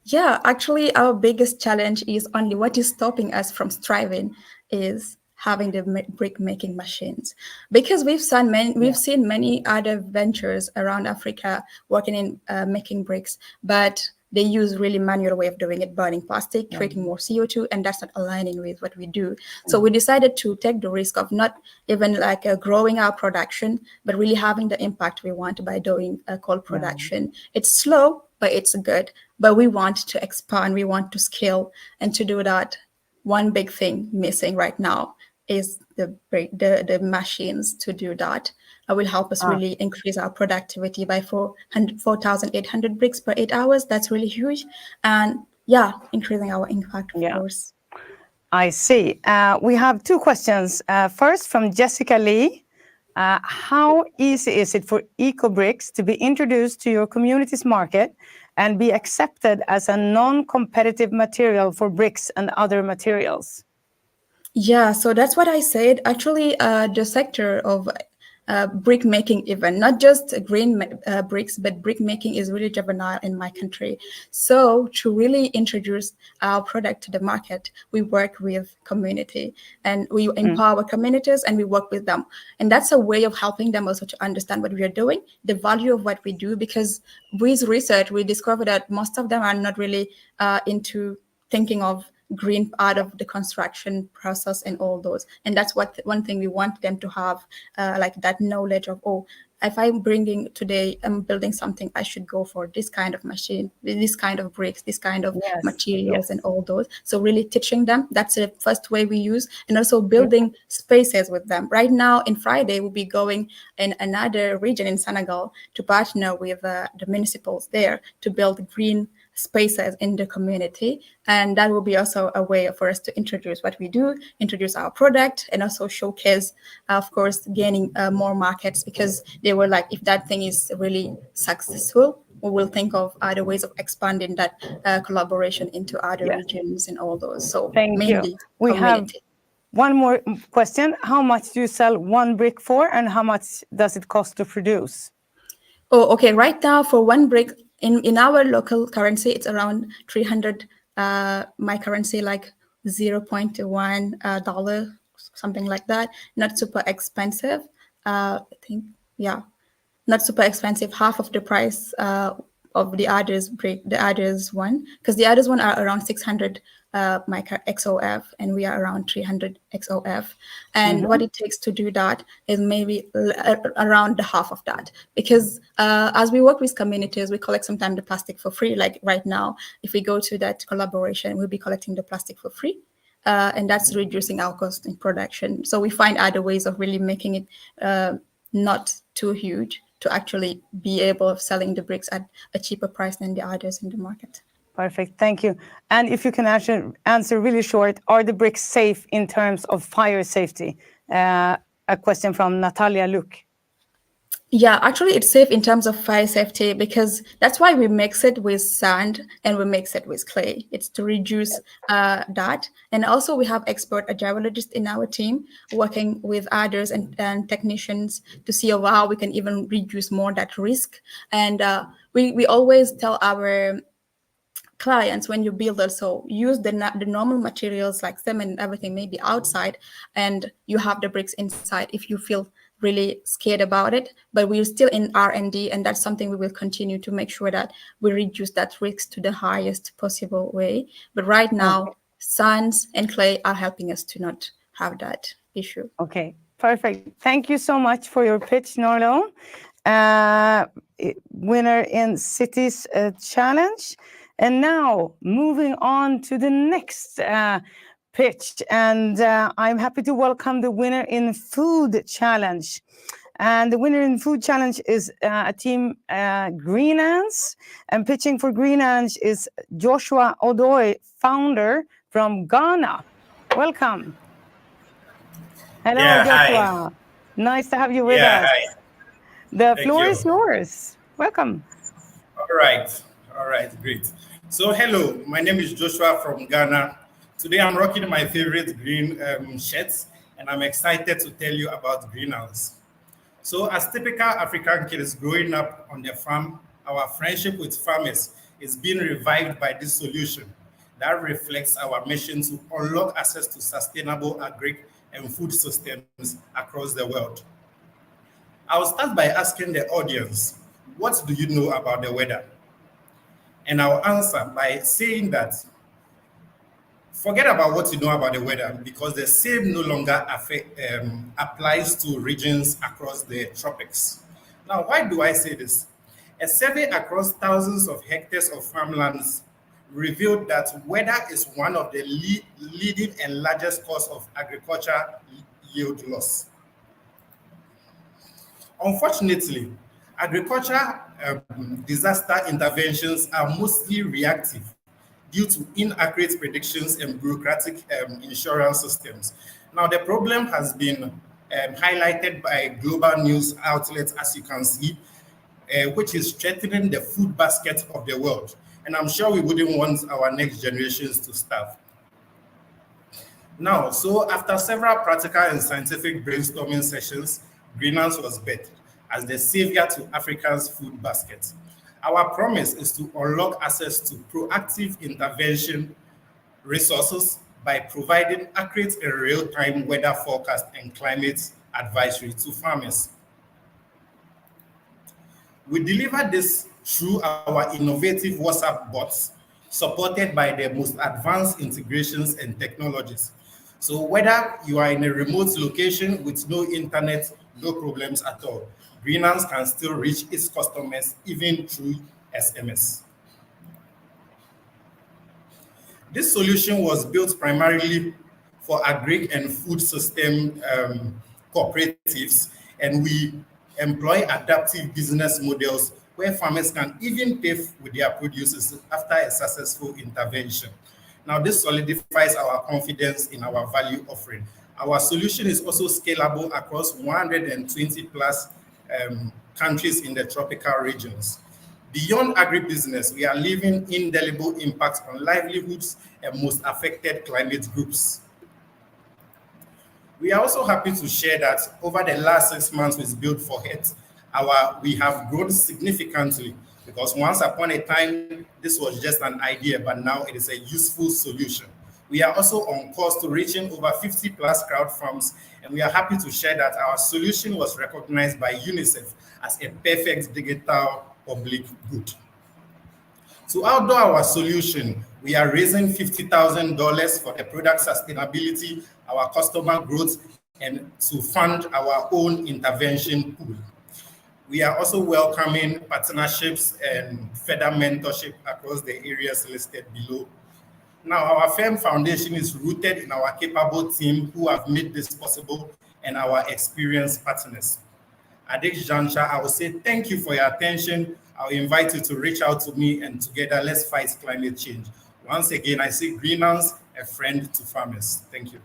Yeah, actually, our biggest challenge is only what is stopping us from striving is having the brick making machines, because we've seen many other ventures around Africa working in making bricks, but they use really manual way of doing it, burning plastic, creating more CO2, and that's not aligning with what we do. So we decided to take the risk of not even like growing our production, but really having the impact we want by doing cold production. It's slow, but it's good. But we want to expand, we want to scale, and to do that, one big thing missing right now is the machines to do that. Will help us really increase our productivity by 4,800 bricks per 8 hours. That's really huge. And yeah, increasing our impact, of course. I see. We have two questions. First, from Jessica Lee. How easy is it for eco-bricks to be introduced to your community's market and be accepted as a non-competitive material for bricks and other materials? Yeah, so that's what I said. Actually, the sector of brick making, even not just green bricks, but brick making is really juvenile in my country. So to really introduce our product to the market, we work with community, and we empower communities, and we work with them. And that's a way of helping them also to understand what we are doing, the value of what we do, because with research, we discovered that most of them are not really into thinking of green part of the construction process and all those. And that's what one thing we want them to have, like that knowledge of, oh, if I'm bringing today, I'm building something, I should go for this kind of machine, this kind of bricks, this kind of materials and all those. So really teaching them, that's the first way we use, and also building spaces with them. Right now in Friday, we'll be going in another region in Senegal to partner with the municipals there to build green spaces in the community. And that will be also a way for us to introduce what we do, introduce our product, and also showcase, of course, gaining more markets, because they were like, if that thing is really successful, we will think of other ways of expanding that collaboration into other regions and all those. So Thank you. We have one more question. How much do you sell one brick for, and how much does it cost to produce? Oh, okay. Right now, for one brick, in our local currency, it's around 300. My currency, like $0.1, something like that. Not super expensive. I think, yeah, not super expensive. Half of the price of the others brick, the others one, because the others one are around 600 mica XOF, and we are around 300 XOF. And what it takes to do that is maybe around the half of that, because as we work with communities, we collect sometimes the plastic for free. Like right now, if we go to that collaboration, we'll be collecting the plastic for free. And that's reducing our cost in production. So we find other ways of really making it not too huge to actually be able of selling the bricks at a cheaper price than the others in the market. Perfect, thank you. And if you can answer really short, are the bricks safe in terms of fire safety? A question from Natalia Luke. Yeah, actually it's safe in terms of fire safety, because that's why we mix it with sand and we mix it with clay. It's to reduce that. And also we have expert agilologists in our team working with others and technicians to see how we can even reduce more that risk. And we always tell our clients, when you build, also use the normal materials like cement and everything maybe outside, and you have the bricks inside if you feel really scared about it. But we're still in R&D, and that's something we will continue to make sure that we reduce that risk to the highest possible way. But right now, sands and clay are helping us to not have that issue. Okay, perfect. Thank you so much for your pitch, Norlo. Winner in Cities Challenge. And now moving on to the next pitch. And I'm happy to welcome the winner in Food Challenge. And the winner in Food Challenge is a team Green Ants. And pitching for Green Ants is Joshua Odoi, founder from Ghana. Welcome. Hello, Joshua. Hi. Nice to have you with us. Hi. The floor is yours. Welcome. All right, great. So hello, my name is Joshua from Ghana. Today I'm rocking my favorite green shirts, and I'm excited to tell you about greenhouse. So as typical African kids growing up on the farm, our friendship with farmers is being revived by this solution that reflects our mission to unlock access to sustainable agri and food systems across the world. I'll start by asking the audience, what do you know about the weather? And I'll answer by saying that forget about what you know about the weather, because the same no longer applies to regions across the tropics. Now, why do I say this? A survey across thousands of hectares of farmlands revealed that weather is one of the leading and largest cause of agriculture yield loss. Unfortunately, agriculture disaster interventions are mostly reactive due to inaccurate predictions and bureaucratic insurance systems. Now, the problem has been highlighted by global news outlets, as you can see, which is threatening the food basket of the world. And I'm sure we wouldn't want our next generations to starve. Now, so after several practical and scientific brainstorming sessions, Greenhouse was birthed as the savior to Africa's food basket. Our promise is to unlock access to proactive intervention resources by providing accurate and real-time weather forecast and climate advisory to farmers. We deliver this through our innovative WhatsApp bots, supported by the most advanced integrations and technologies. So whether you are in a remote location with no internet, no problems at all, Greenhouse can still reach its customers even through SMS. This solution was built primarily for agri and food system cooperatives, and we employ adaptive business models where farmers can even pay with their produces after a successful intervention. Now, this solidifies our confidence in our value offering. Our solution is also scalable across 120 plus countries in the tropical regions. Beyond agribusiness, we are leaving indelible impact on livelihoods and most affected climate groups. We are also happy to share that over the last 6 months with Build for Health, we have grown significantly, because once upon a time, this was just an idea, but now it is a useful solution. We are also on course to reaching over 50 plus crowd farms, and we are happy to share that our solution was recognized by UNICEF as a perfect digital public good. To outdo our solution, we are raising $50,000 for the product sustainability, our customer growth, and to fund our own intervention pool. We are also welcoming partnerships and further mentorship across the areas listed below. Now, our firm foundation is rooted in our capable team who have made this possible and our experienced partners. At this juncture, I will say thank you for your attention. I'll invite you to reach out to me, and together let's fight climate change. Once again, I say Greenhouse, a friend to farmers. Thank you.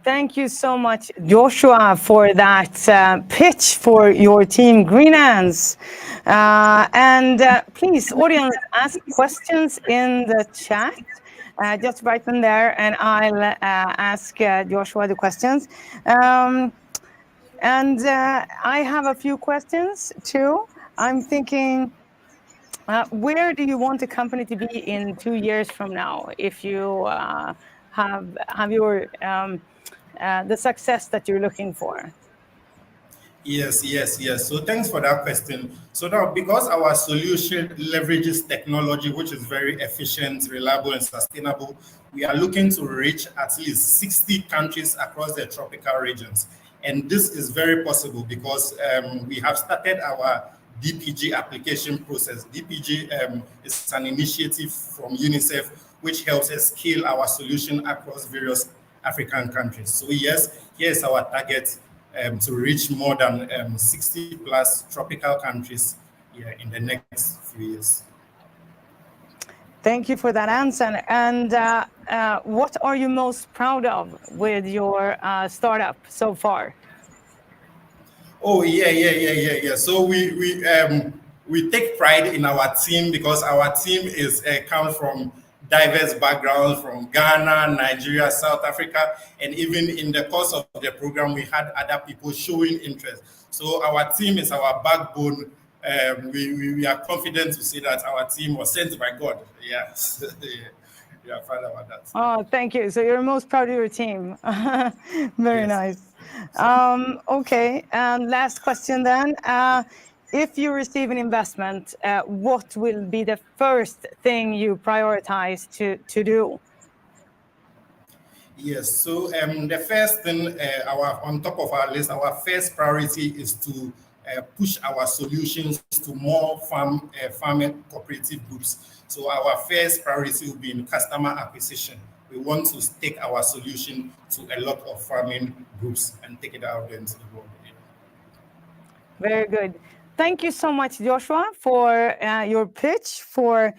Thank you so much, Joshua, for that pitch for your team, Greenhands. Please, audience, ask questions in the chat. Just write them there, and I'll ask Joshua the questions. I have a few questions too. I'm thinking, where do you want the company to be in 2 years from now if you have your the success that you're looking for? Yes. So thanks for that question. So now, because our solution leverages technology, which is very efficient, reliable, and sustainable, we are looking to reach at least 60 countries across the tropical regions. And this is very possible because we have started our DPG application process. DPG is an initiative from UNICEF, which helps us scale our solution across various African countries. So yes, here's our target to reach more than 60 plus tropical countries in the next few years. Thank you for that answer. And what are you most proud of with your startup so far? Oh, yeah. So we take pride in our team because our team is comes from diverse backgrounds from Ghana, Nigeria, South Africa, and even in the course of the program, we had other people showing interest. So our team is our backbone. We are confident to say that our team was sent by God. Yes. We are proud about that. Oh, thank you. So you're most proud of your team. Very nice. Okay, and last question then. If you receive an investment, what will be the first thing you prioritize to do? Yes, so the first thing on top of our list, our first priority is to push our solutions to more farming cooperative groups. So our first priority will be in customer acquisition. We want to take our solution to a lot of farming groups and take it out into the world. Very good. Thank you so much, Joshua, for your pitch for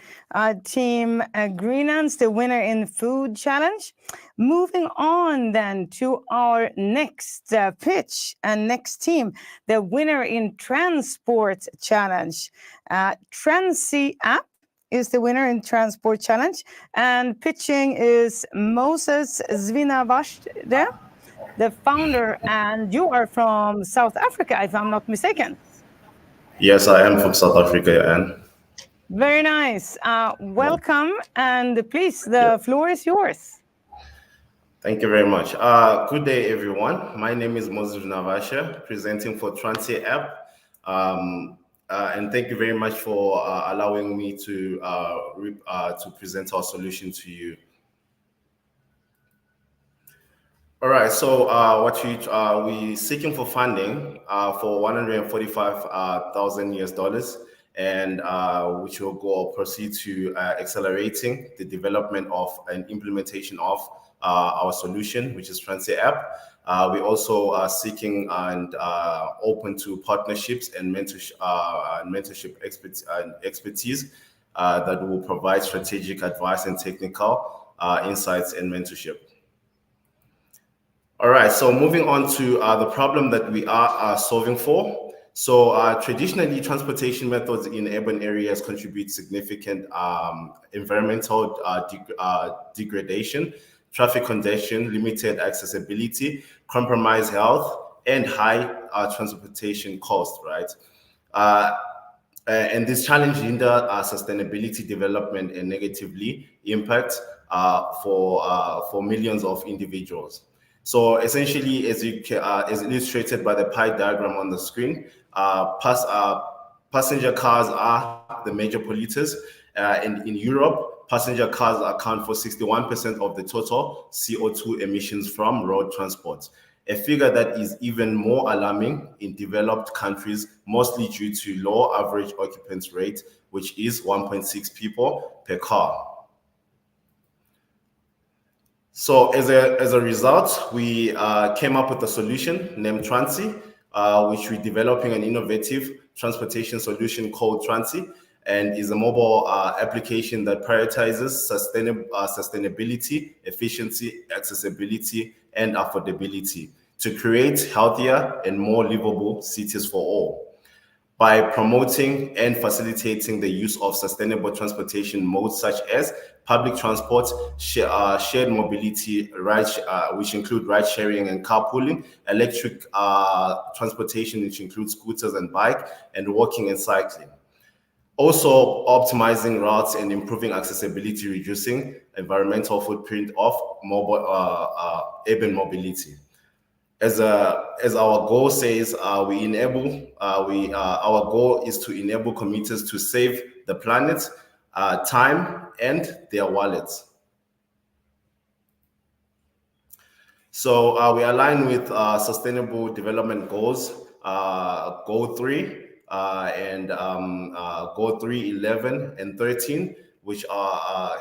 Team Greenlands, the winner in Food Challenge. Moving on then to our next pitch and next team, the winner in Transport Challenge. Transy App is the winner in Transport Challenge, and pitching is Moses Zvinavashde, the founder, and you are from South Africa, if I'm not mistaken. Yes, I am from South Africa, Anne. Very nice. Welcome, and please, the floor is yours. Thank you very much. Good day, everyone. My name is Moses Navasha, presenting for Transy App. And thank you very much for allowing me to present our solution to you. All right, so we're seeking for funding for $145,000 and which will go proceed to accelerating the development of and implementation of our solution, which is Transy App. We also are seeking and open to partnerships and mentorship expertise that will provide strategic advice and technical insights and mentorship. All right, so moving on to the problem that we are solving for. So traditionally, transportation methods in urban areas contribute significant environmental degradation, traffic congestion, limited accessibility, compromised health, and high transportation costs, right? And this challenge hinder sustainability development and negatively impact for millions of individuals. So essentially, as illustrated by the pie diagram on the screen, passenger cars are the major polluters. In Europe, passenger cars account for 61% of the total CO2 emissions from road transport, a figure that is even more alarming in developed countries, mostly due to low average occupants rate, which is 1.6 people per car. So as a result, we came up with a solution named Transi, which we're developing an innovative transportation solution called Transi, and is a mobile application that prioritizes sustainability, efficiency, accessibility, and affordability to create healthier and more livable cities for all. By promoting and facilitating the use of sustainable transportation modes such as public transport, shared mobility, which include ride sharing and carpooling, electric transportation, which includes scooters and bike, and walking and cycling. Also optimizing routes and improving accessibility, reducing environmental footprint of mobile urban mobility. As our goal says, our goal is to enable commuters to save the planet, time, and their wallets. So we align with Sustainable Development Goals, Goal 3 and Goal 3, 11, and 13, which are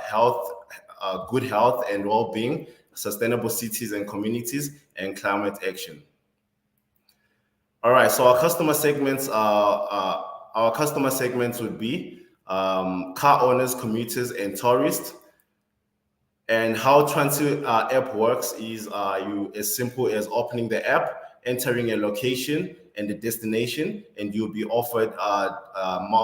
good health and well-being, sustainable cities and communities, and climate action. All right, so our customer segments would be car owners, commuters, and tourists. And how Transi app works is as simple as opening the app, entering a location and the destination, and you'll be offered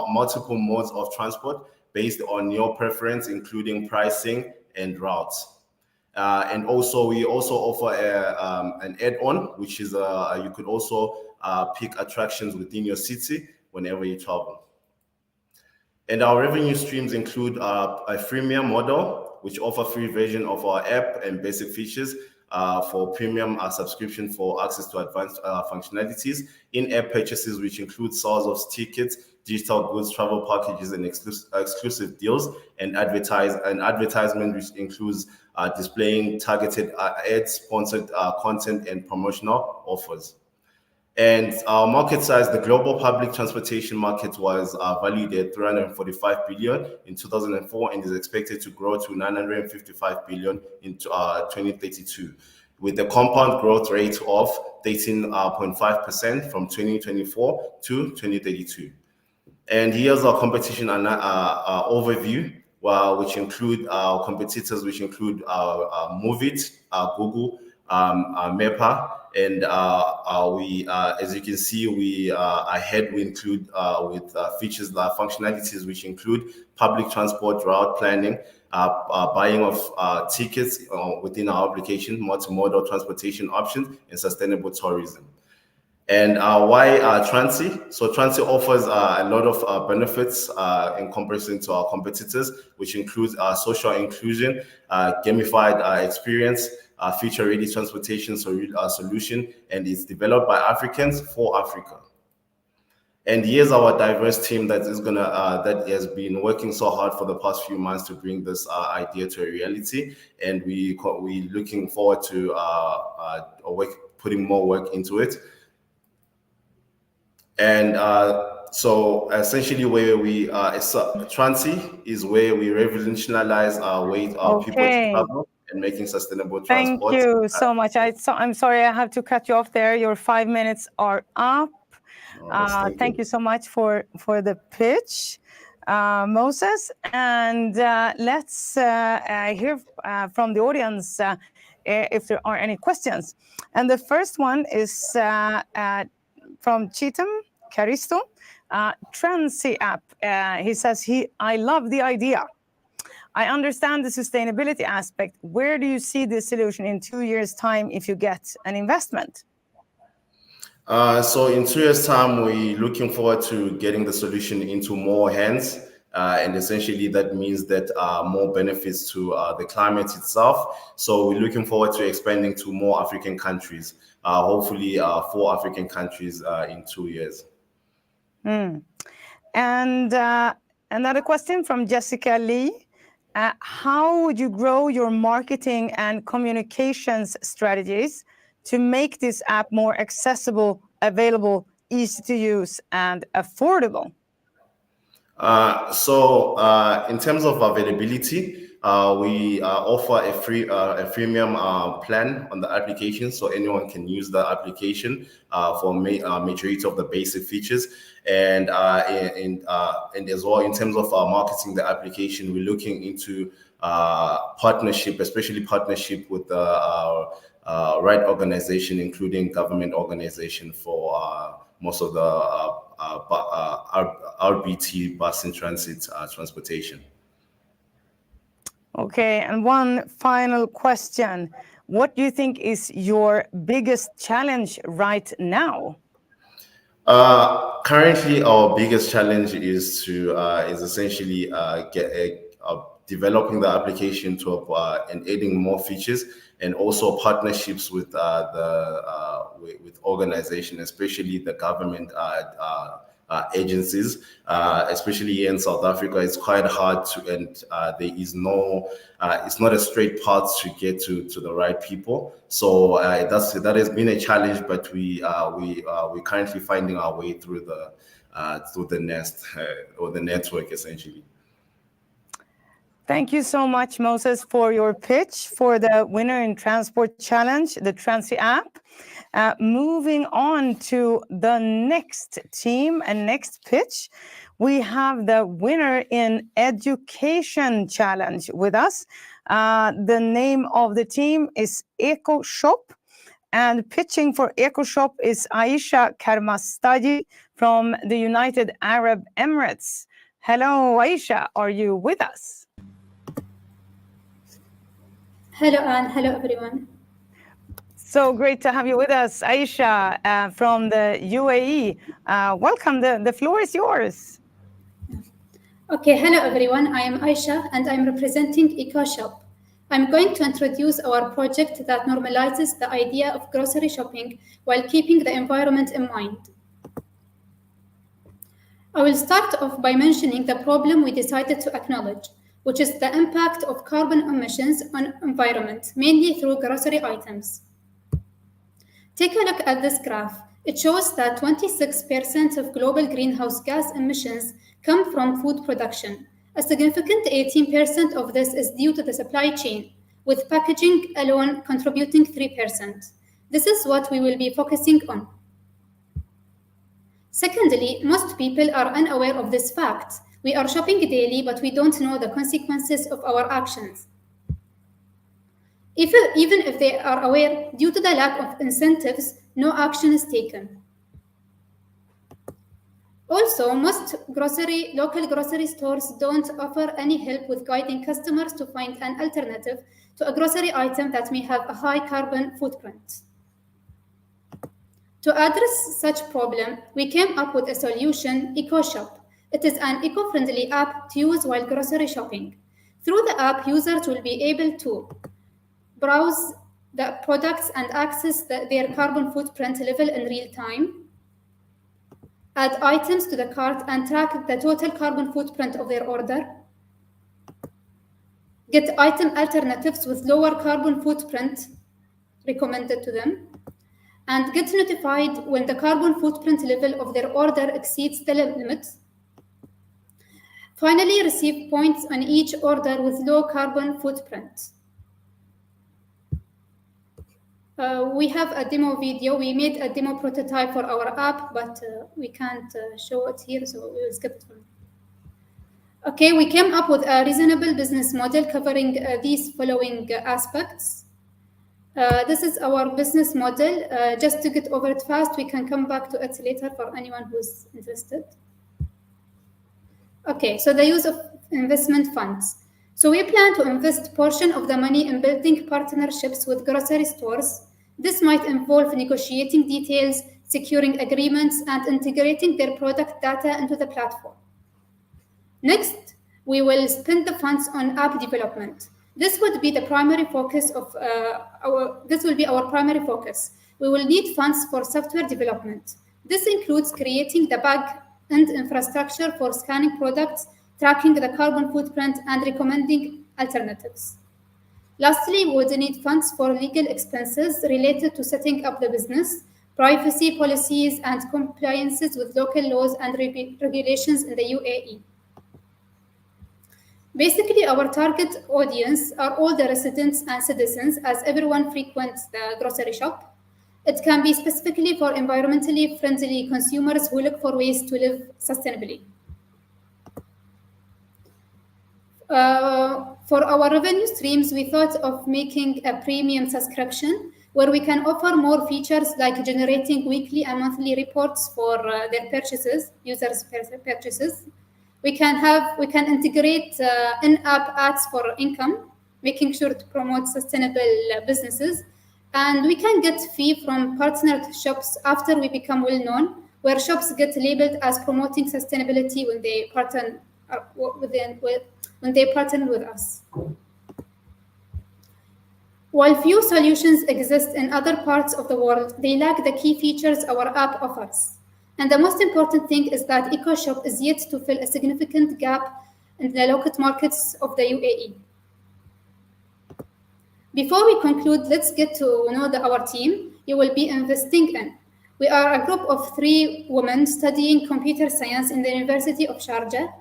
multiple modes of transport based on your preference, including pricing and routes. And also, we also offer an add-on, which is you could also pick attractions within your city whenever you travel. And our revenue streams include a freemium model, which offer free version of our app and basic features for premium subscription for access to advanced functionalities, in-app purchases, which include sales of tickets, digital goods, travel packages, and exclusive deals, and advertisement, which includes displaying targeted ads, sponsored content, and promotional offers. And our market size, the global public transportation market, was valued at 345 billion in 2004 and is expected to grow to 955 billion in 2032, with a compound growth rate of 13.5% from 2024 to 2032. And here's our competition overview, which include our competitors, which include Moveit, Google, MEPA, and we, as you can see, we ahead. We include with features like functionalities, which include public transport, route planning, buying of tickets within our application, multimodal transportation options, and sustainable tourism. And why Transi? So Transi offers a lot of benefits in comparison to our competitors, which includes social inclusion, gamified experience, future-ready transportation solution, and it's developed by Africans for Africa. And here's our diverse team that has been working so hard for the past few months to bring this idea to a reality, and we looking forward to putting more work into it. And so essentially where we Transi is where we revolutionize our way people to travel and making sustainable transport. Thank you so much. I'm sorry, I have to cut you off there. Your 5 minutes are up. Thank you so much for the pitch, Moses. And let's hear from the audience if there are any questions. And the first one is from Chitam Caristo, Transi app. He says, I love the idea. I understand the sustainability aspect. Where do you see this solution in 2 years' time if you get an investment? So in 2 years' time, we're looking forward to getting the solution into more hands. And essentially that means that more benefits to the climate itself. So we're looking forward to expanding to more African countries, hopefully 4 African countries in 2 years. And another question from Jessica Lee. How would you grow your marketing and communications strategies to make this app more accessible, available, easy to use, and affordable? In terms of availability, we offer a freemium plan on the application, so anyone can use the application for majority of the basic features. And as well, in terms of marketing the application, we're looking into partnership, especially partnership with the right organization, including government organization for most of the RBT, bus and transit transportation. Okay, and one final question. What do you think is your biggest challenge right now? Currently, our biggest challenge is essentially developing the application to and adding more features, and also partnerships with with organizations, especially the government agencies, especially here in South Africa. It's quite hard to, and there is no, it's not a straight path to get to the right people. So that has been a challenge, but we're currently finding our way through the nest or the network, essentially. Thank you so much, Moses, for your pitch for the Winner in Transport Challenge, the Transi app. Moving on to the next team and next pitch, we have the Winner in Education Challenge with us. The name of the team is Eco Shop, and pitching for Eco Shop is Aisha Karmastadi from the United Arab Emirates. Hello, Aisha, are you with us? Hello, Anne. Hello, everyone. So great to have you with us, Aisha, from the UAE. Welcome. The floor is yours. Okay, hello, everyone. I am Aisha, and I'm representing EcoShop. I'm going to introduce our project that normalizes the idea of grocery shopping while keeping the environment in mind. I will start off by mentioning the problem we decided to acknowledge, which is the impact of carbon emissions on environment, mainly through grocery items. Take a look at this graph. It shows that 26% of global greenhouse gas emissions come from food production. A significant 18% of this is due to the supply chain, with packaging alone contributing 3%. This is what we will be focusing on. Secondly, most people are unaware of this fact. We are shopping daily, but we don't know the consequences of our actions. Even if they are aware, due to the lack of incentives, no action is taken. Also, most local grocery stores don't offer any help with guiding customers to find an alternative to a grocery item that may have a high carbon footprint. To address such problem, we came up with a solution, EcoShop. It is an eco-friendly app to use while grocery shopping. Through the app, users will be able to browse the products and access their carbon footprint level in real time, add items to the cart and track the total carbon footprint of their order, get item alternatives with lower carbon footprint recommended to them, and get notified when the carbon footprint level of their order exceeds the limit. Finally, receive points on each order with low carbon footprint. We have a demo video. We made a demo prototype for our app, but we can't show it here, so we will skip it. Okay, we came up with a reasonable business model covering these following aspects. This is our business model. Just to get over it fast, we can come back to it later for anyone who's interested. Okay, so the use of investment funds. So we plan to invest portion of the money in building partnerships with grocery stores. This might involve negotiating details, securing agreements, and integrating their product data into the platform. Next, we will spend the funds on app development. This would be the primary focus of our primary focus. We will need funds for software development. This includes creating the and infrastructure for scanning products, tracking the carbon footprint, and recommending alternatives. Lastly, we would need funds for legal expenses related to setting up the business, privacy policies, and compliances with local laws and regulations in the UAE. Basically, our target audience are all the residents and citizens, as everyone frequents the grocery shop. It can be specifically for environmentally friendly consumers who look for ways to live sustainably. For our revenue streams, we thought of making a premium subscription where we can offer more features like generating weekly and monthly reports for their purchases, users' purchases. We can integrate in-app ads for income, making sure to promote sustainable businesses, and we can get fee from partnered shops after we become well known, where shops get labeled as promoting sustainability when they partner with us. While few solutions exist in other parts of the world, they lack the key features our app offers. And the most important thing is that EcoShop is yet to fill a significant gap in the local markets of the UAE. Before we conclude, let's get to know our team you will be investing in. We are a group of 3 women studying computer science in the University of Sharjah.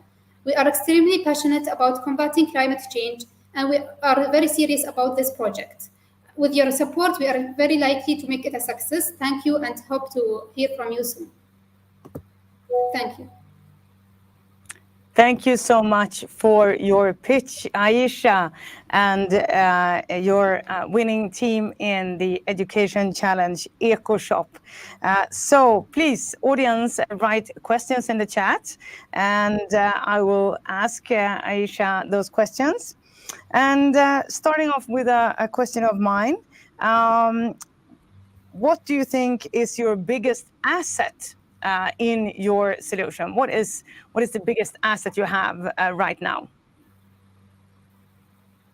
We are extremely passionate about combating climate change, and we are very serious about this project. With your support, we are very likely to make it a success. Thank you, and hope to hear from you soon. Thank you. Thank you so much for your pitch, Aisha, and your winning team in the Education Challenge EcoShop. So please, audience, write questions in the chat, and I will ask Aisha those questions. And starting off with a question of mine, what do you think is your biggest asset in your solution? What is the biggest asset you have right now?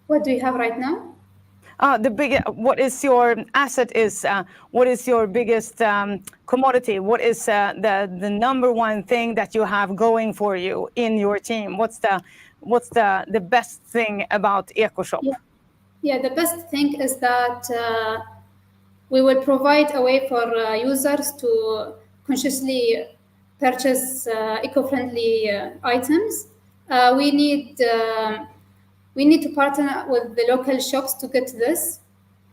What do you have right now? What is your asset? What is your biggest commodity? What is the number one thing that you have going for you in your team? What's the best thing about EcoShop? Yeah, the best thing is that we will provide a way for users to consciously purchase eco-friendly items. We need to partner with the local shops to get this.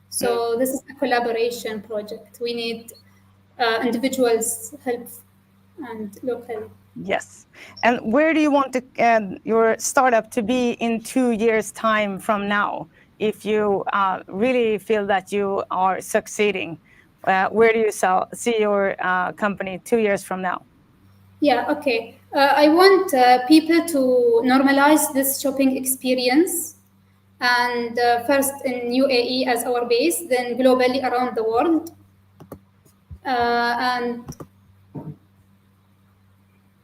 So this is a collaboration project. We need individuals' help and local. Yes. And where do you want your startup to be in 2 years' time from now? If you really feel that you are succeeding, where do you see your company 2 years from now? Yeah, okay. I want people to normalize this shopping experience, and first in UAE as our base, then globally around the world. And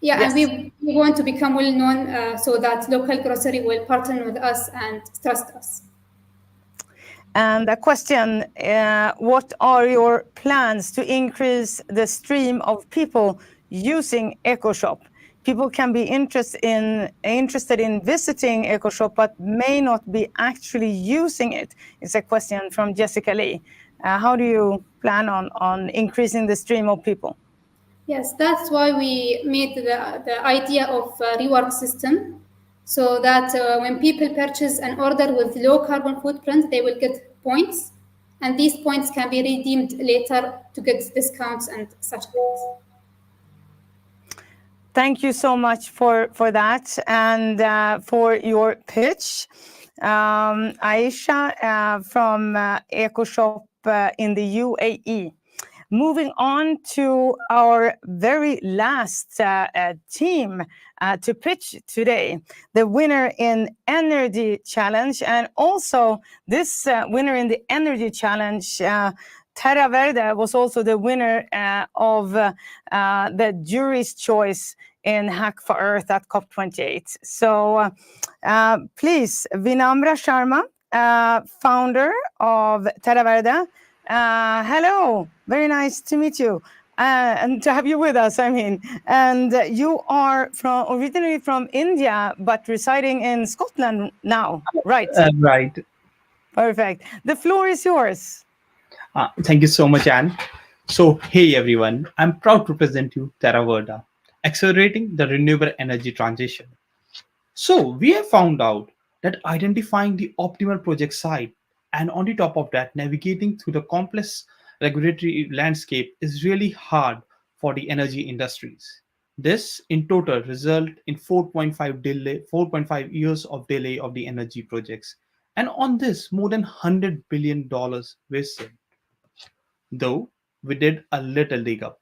yes. And we want to become well known so that local grocery will partner with us and trust us. And a question, what are your plans to increase the stream of people using EcoShop? People can be interested in visiting EcoShop, but may not be actually using it. It's a question from Jessica Lee. How do you plan on increasing the stream of people? Yes, that's why we made the idea of a reward system, so that when people purchase an order with low carbon footprint, they will get points, and these points can be redeemed later to get discounts and such things. Thank you so much for that and for your pitch. Aisha from EcoShop in the UAE. Moving on to our very last team to pitch today, the winner in Energy Challenge, and also this winner in the Energy Challenge, Terra Verde, was also the winner of the jury's choice in Hack for Earth at COP28. So please, Vinamra Sharma, founder of Terra Verde. Hello, very nice to meet you. And to have you with us, I mean. And you are originally from India, but residing in Scotland now, right? Right. Perfect. The floor is yours. Thank you so much, Anne. So, hey everyone, I'm proud to present you Terraverda, accelerating the renewable energy transition. So, we have found out that identifying the optimal project site and on the top of that, navigating through the complex regulatory landscape is really hard for the energy industries. This in total result in 4.5 years of delay of the energy projects. And on this, more than $100 billion wasted. Though we did a little dig up.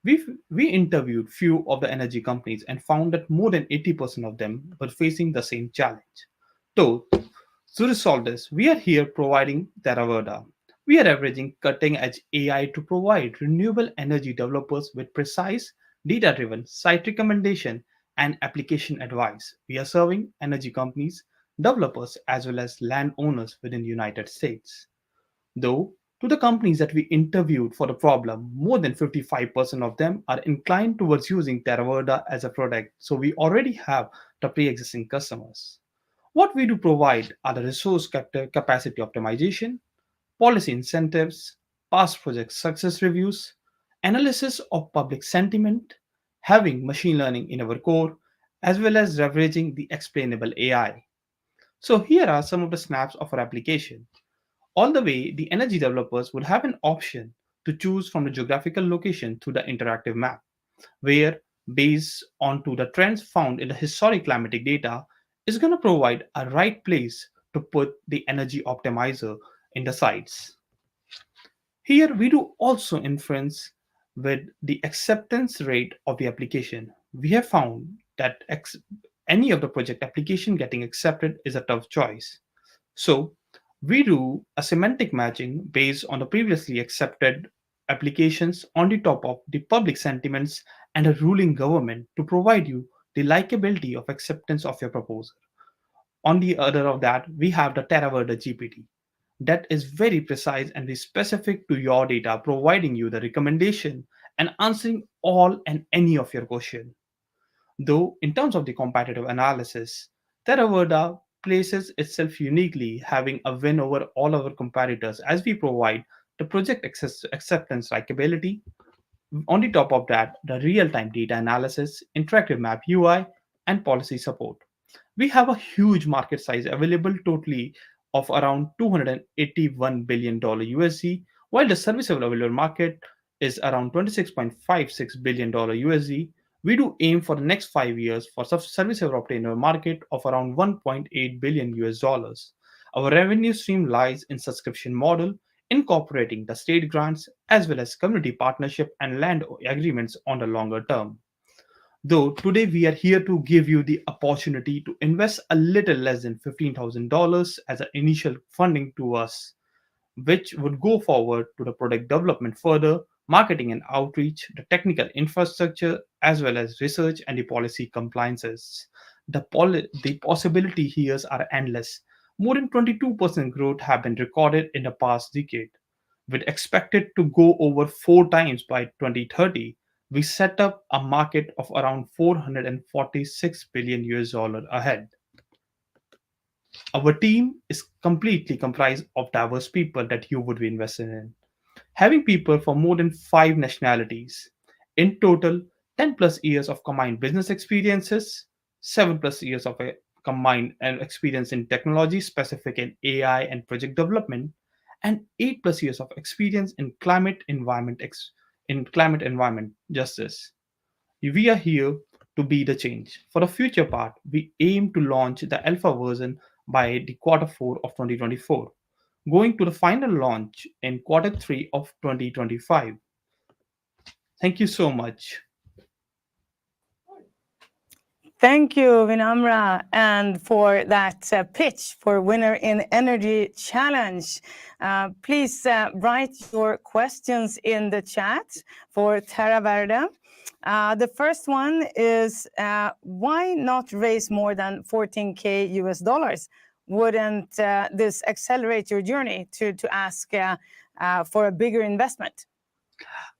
We interviewed few of the energy companies and found that more than 80% of them were facing the same challenge. So, to resolve this, we are here providing Terraverda. We are leveraging cutting edge AI to provide renewable energy developers with precise, data driven site recommendation and application advice. We are serving energy companies, developers, as well as landowners within the United States. Though, to the companies that we interviewed for the problem, more than 55% of them are inclined towards using Terraverda as a product. So we already have the pre-existing customers. What we do provide are the resource capacity optimization, policy incentives, past project success reviews, analysis of public sentiment, having machine learning in our core, as well as leveraging the explainable AI. So here are some of the snaps of our application. All the way, the energy developers would have an option to choose from the geographical location through the interactive map, where, based onto the trends found in the historic climatic data, is going to provide a right place to put the energy optimizer in the sites. Here, we do also inference with the acceptance rate of the application. We have found that any of the project application getting accepted is a tough choice. So we do a semantic matching based on the previously accepted applications on the top of the public sentiments and a ruling government to provide you the likability of acceptance of your proposal. On the other of that, we have the Terraverda GPT that is very precise and is specific to your data, providing you the recommendation and answering all and any of your question. Though, in terms of the competitive analysis, Theravada places itself uniquely, having a win over all our competitors as we provide the project acceptance likability. On the top of that, the real time data analysis, interactive map UI, and policy support. We have a huge market size available totally of around $281 billion USD, while the serviceable available market is around $26.56 billion USD. We do aim for the next 5 years for serviceable obtainer market of around 1.8 billion US dollars. Our revenue stream lies in subscription model, incorporating the state grants as well as community partnership and land agreements on the longer term. Though today we are here to give you the opportunity to invest a little less than $15,000 as an initial funding to us, which would go forward to the product development further, marketing and outreach, the technical infrastructure, as well as research and the policy compliances. The possibility here are endless. More than 22% growth have been recorded in the past decade. With expected to go over 4 times by 2030, we set up a market of around 446 billion US dollar ahead. Our team is completely comprised of diverse people that you would be invested in, having people from more than 5 nationalities. In total, 10 plus years of combined business experiences, 7 plus years of a combined experience in technology specific in AI and project development, and 8 plus years of experience in climate environment justice. We are here to be the change. For the future part, we aim to launch the alpha version by the Q4 of 2024, going to the final launch in Q3 of 2025. Thank you so much. Thank you, Vinamra, and for that pitch for Winner in Energy Challenge. Please write your questions in the chat for Terraverda. The first one is, why not raise more than 14K US dollars? Wouldn't this accelerate your journey to ask for a bigger investment?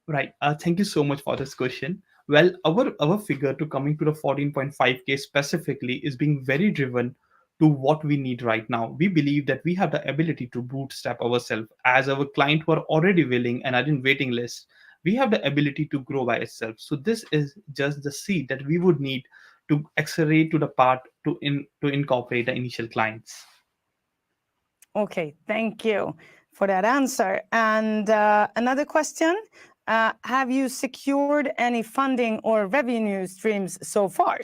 Right. Thank you so much for this question. Well, our figure to coming to the 14.5K specifically is being very driven to what we need right now. We believe that we have the ability to bootstrap ourselves as our client were already willing and are in waiting list. We have the ability to grow by itself. So this is just the seed that we would need to accelerate to the part to incorporate the initial clients. Okay, thank you for that answer. And another question, have you secured any funding or revenue streams so far?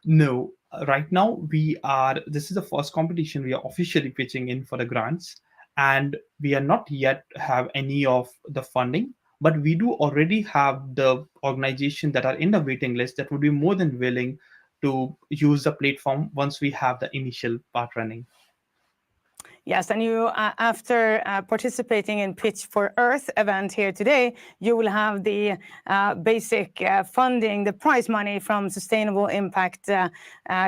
No, right now this is the first competition we are officially pitching in for the grants, and we are not yet have any of the funding, but we do already have the organization that are in the waiting list that would be more than willing to use the platform once we have the initial part running. Yes, and you, after participating in Pitch for Earth event here today, you will have the basic funding, the prize money from Sustainable Impact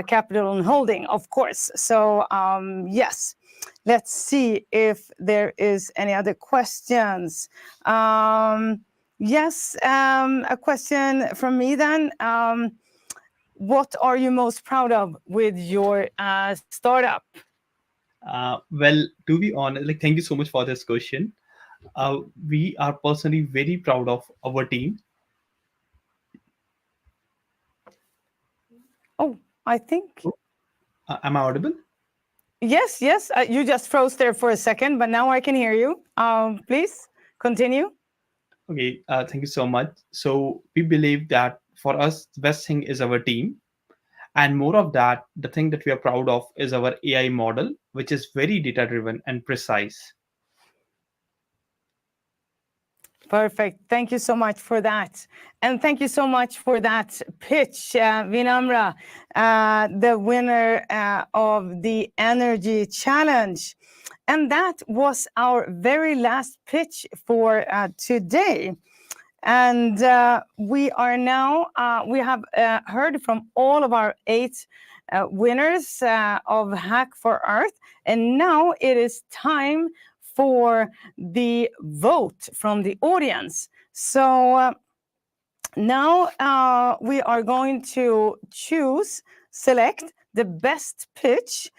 Capital and Holding, of course. So yes, let's see if there is any other questions. Yes, a question from me then. What are you most proud of with your startup? Well, to be honest, thank you so much for this question. We are personally very proud of our team. Oh, I think. Am I audible? Yes, yes. You just froze there for a second, but now I can hear you. Please continue. Okay, thank you so much. So we believe that for us, the best thing is our team. And more of that, the thing that we are proud of is our AI model, which is very data-driven and precise. Perfect. Thank you so much for that. And thank you so much for that pitch, Vinamra, the winner of the Energy Challenge. And that was our very last pitch for today. And we are now, we have heard from all of our 8 winners of Hack for Earth. And now it is time for the vote from the audience. So now we are going to select the best pitch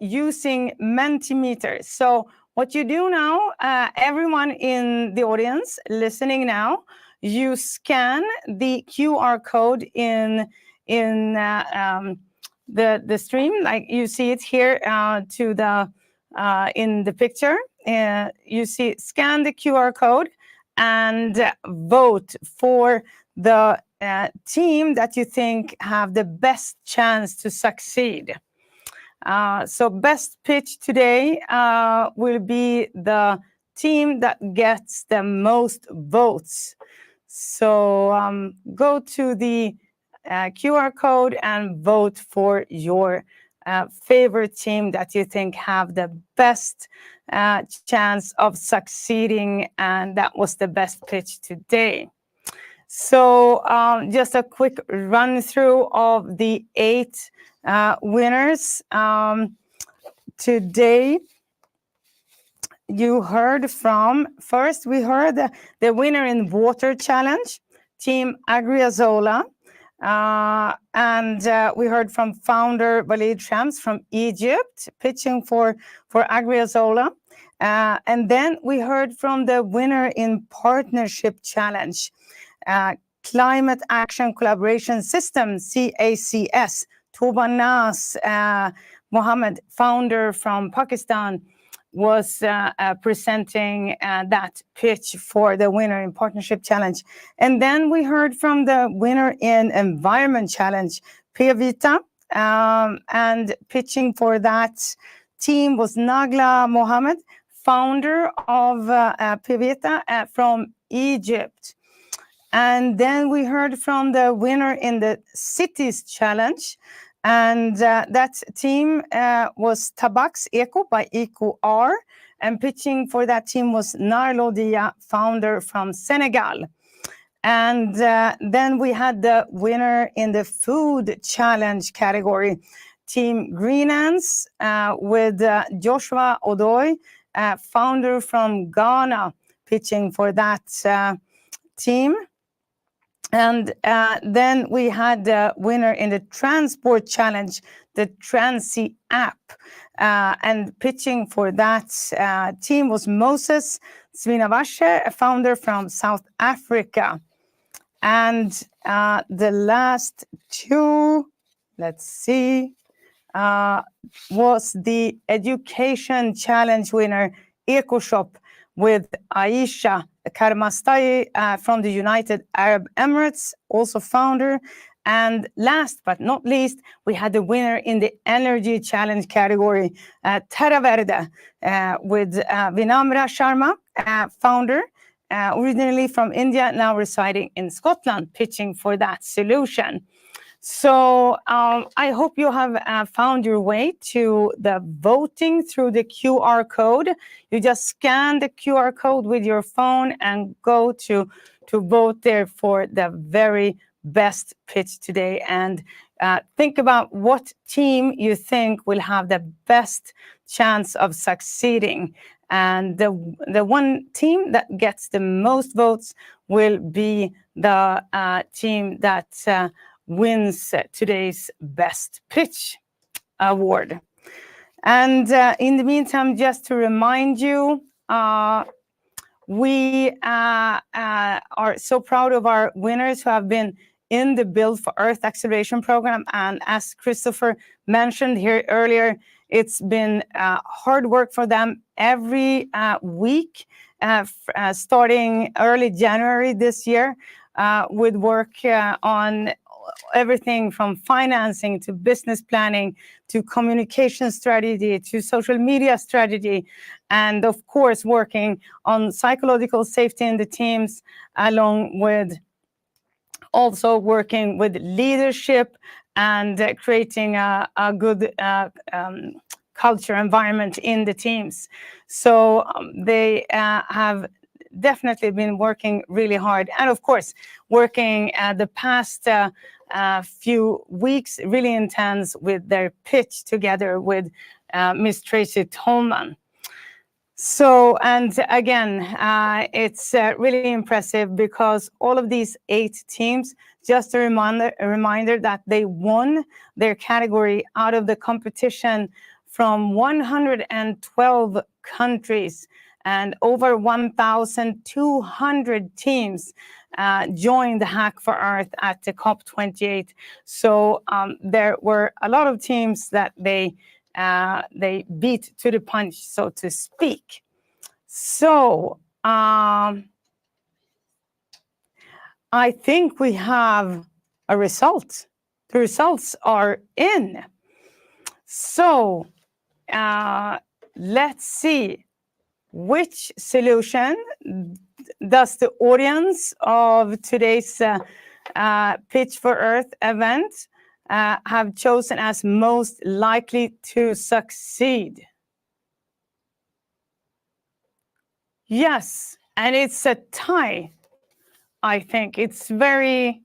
using Mentimeter. So what you do now, everyone in the audience listening now, you scan the QR code in the stream, like you see it here to the in the picture. You see, scan the QR code and vote for the team that you think have the best chance to succeed. So best pitch today will be the team that gets the most votes. So go to the QR code and vote for your favorite team that you think have the best chance of succeeding, and that was the best pitch today. So just a quick run through of the 8 winners today. You heard from, first we heard the winner in Water Challenge, Team Agriazola. And we heard from founder Walid Shams from Egypt, pitching for Agriazola. And then we heard from the winner in Partnership Challenge, Climate Action Collaboration System, CACS, Tobanas Mohammed, founder from Pakistan, was presenting that pitch for the winner in Partnership Challenge. And then we heard from the winner in Environment Challenge, Pia and pitching for that team was Nagla Mohammed, founder of Pia from Egypt. And then we heard from the winner in the Cities Challenge, and that team was Tabax Eco by EcoR, and pitching for that team was Narlo Dia, founder from Senegal. And then we had the winner in the Food Challenge category, Team Green Ants, with Joshua Odoy, founder from Ghana, pitching for that team. And then we had the winner in the transport challenge, the Transy app. And pitching for that team was Moses Svinavashe, a founder from South Africa. And the last two, let's see, was the education challenge winner, EcoShop, with Aisha Karmastai from the United Arab Emirates, also founder. And last but not least, we had the winner in the energy challenge category, Terra Verde, with Vinamra Sharma, founder, originally from India, now residing in Scotland, pitching for that solution. So I hope you have found your way to the voting through the QR code. You just scan the QR code with your phone and go to vote there for the very best pitch today. And think about what team you think will have the best chance of succeeding. And the one team that gets the most votes will be the team that wins today's Best Pitch Award. And in the meantime, just to remind you, we are so proud of our winners who have been in the Build for Earth Acceleration Program. And as Christopher mentioned here earlier, it's been hard work for them every week, starting early January this year, with work on everything from financing to business planning to communication strategy to social media strategy, and of course working on psychological safety in the teams, along with also working with leadership and creating a good culture environment in the teams. So they have definitely been working really hard, and of course working the past few weeks really intense with their pitch together with Miss Tracy Tolman. So, and again, it's really impressive because all of these 8 teams, just a reminder that they won their category out of the competition from 112 countries, and over 1,200 teams joined the Hack for Earth at the COP28. So there were a lot of teams that they beat to the punch, so to speak. So I think we have a result. The results are in. So let's see. Which solution does the audience of today's Pitch for Earth event have chosen as most likely to succeed? Yes, and it's a tie. I think it's very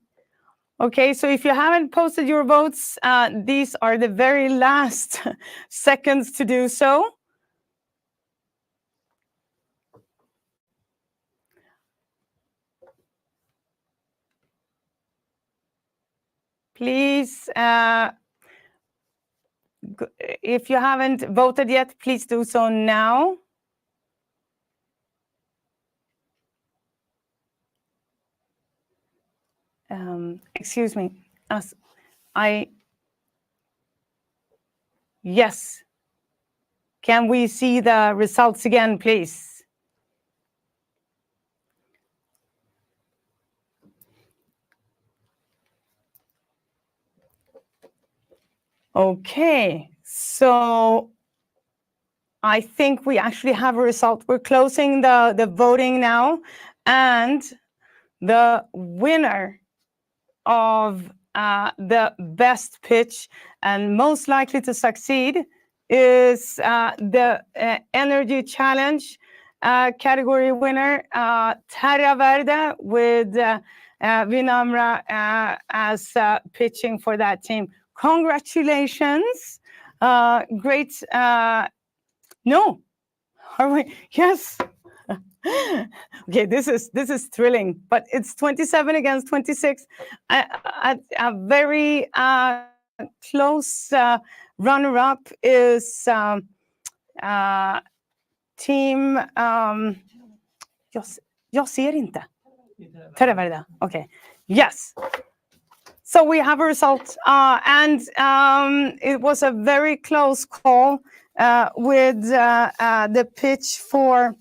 okay. So if you haven't posted your votes, these are the very last seconds to do so. Please, if you haven't voted yet, please do so now. Excuse me. Yes. Can we see the results again, please? Okay, so I think we actually have a result. We're closing the voting now, and the winner of the best pitch and most likely to succeed is the energy challenge category winner, Terra Verde, with Vinamra as pitching for that team. Congratulations. Great. No. Are we? Yes. Okay, this is thrilling, but it's 27 against 26. A very close runner-up is team. Jag ser inte. Terra Verde. Okay. Yes. So we have a result, and it was a very close call with the pitch for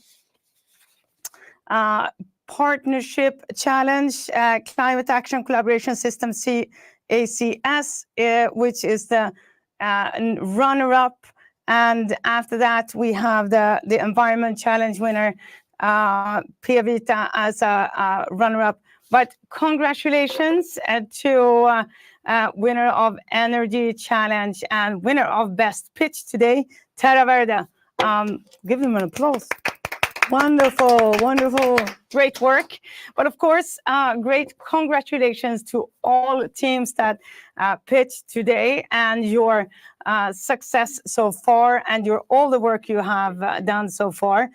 Partnership Challenge Climate Action Collaboration System CACS, which is the runner-up. And after that, we have the Environment Challenge winner, Pia Vita, as a runner-up. But congratulations to winner of Energy Challenge and winner of Best Pitch today, Terra Verde. Give them an applause. Wonderful, wonderful, great work. But of course, great congratulations to all teams that pitched today and your success so far and all the work you have done so far.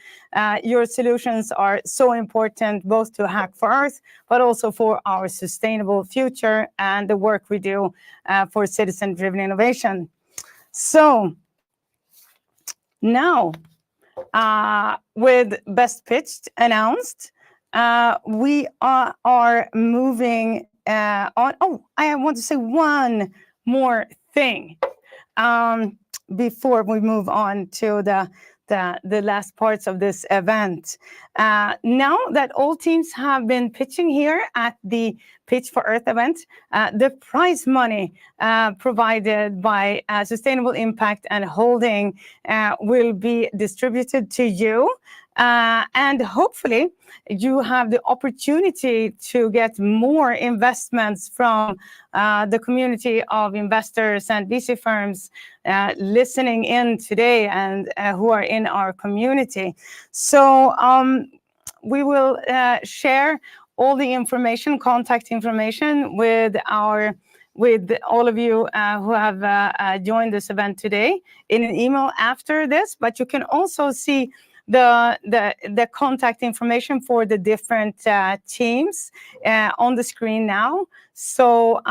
Your solutions are so important both to Hack for Earth, but also for our sustainable future and the work we do for citizen-driven innovation. So now, with Best Pitched announced, we are moving on. Oh, I want to say one more thing before we move on to the last parts of this event. Now that all teams have been pitching here at the Pitch for Earth event, the prize money provided by Sustainable Impact and Holding will be distributed to you. And hopefully you have the opportunity to get more investments from the community of investors and VC firms listening in today and who are in our community. So we will share all the information, contact information with all of you who have joined this event today in an email after this, but you can also see the contact information for the different teams on the screen now. So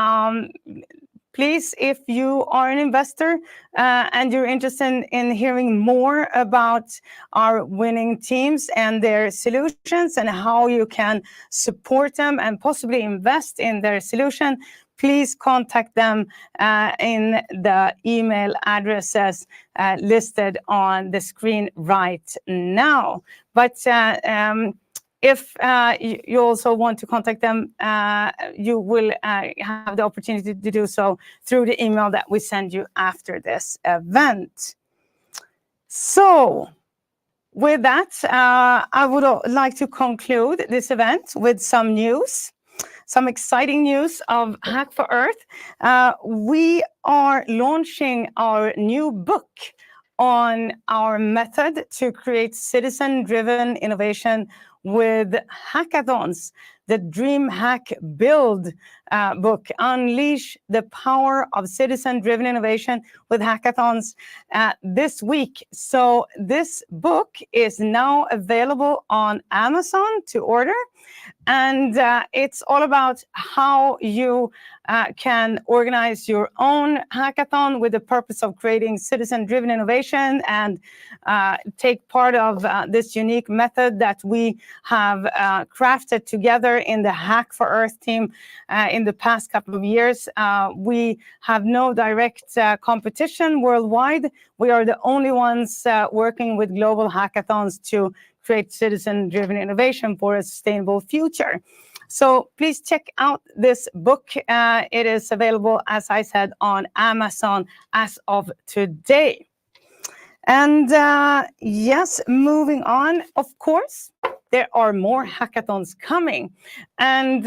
please, if you are an investor and you're interested in hearing more about our winning teams and their solutions and how you can support them and possibly invest in their solution, please contact them in the email addresses listed on the screen right now. But if you also want to contact them, you will have the opportunity to do so through the email that we send you after this event. So with that, I would like to conclude this event with some news. Some exciting news of Hack for Earth. We are launching our new book on our method to create citizen-driven innovation with hackathons. The Dream Hack Build book, Unleash the Power of Citizen-Driven Innovation with Hackathons this week. So this book is now available on Amazon to order. And it's all about how you can organize your own hackathon with the purpose of creating citizen-driven innovation and take part of this unique method that we have crafted together in the Hack for Earth team in the past couple of years. We have no direct competition worldwide. We are the only ones working with global hackathons to create citizen-driven innovation for a sustainable future. So please check out this book. It is available, as I said, on Amazon as of today. And yes, moving on, of course, there are more hackathons coming. And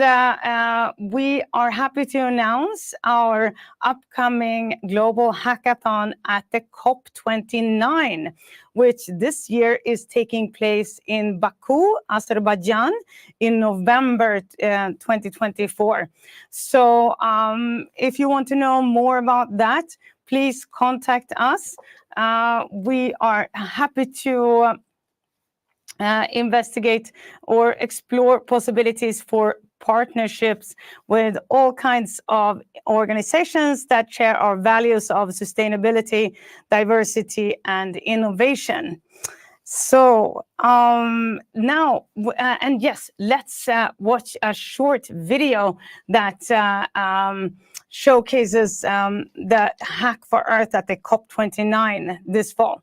we are happy to announce our upcoming global hackathon at the COP29, which this year is taking place in Baku, Azerbaijan, in November 2024. So if you want to know more about that, please contact us. We are happy to investigate or explore possibilities for partnerships with all kinds of organizations that share our values of sustainability, diversity, and innovation. So now, and yes, let's watch a short video that showcases the Hack for Earth at the COP29 this fall.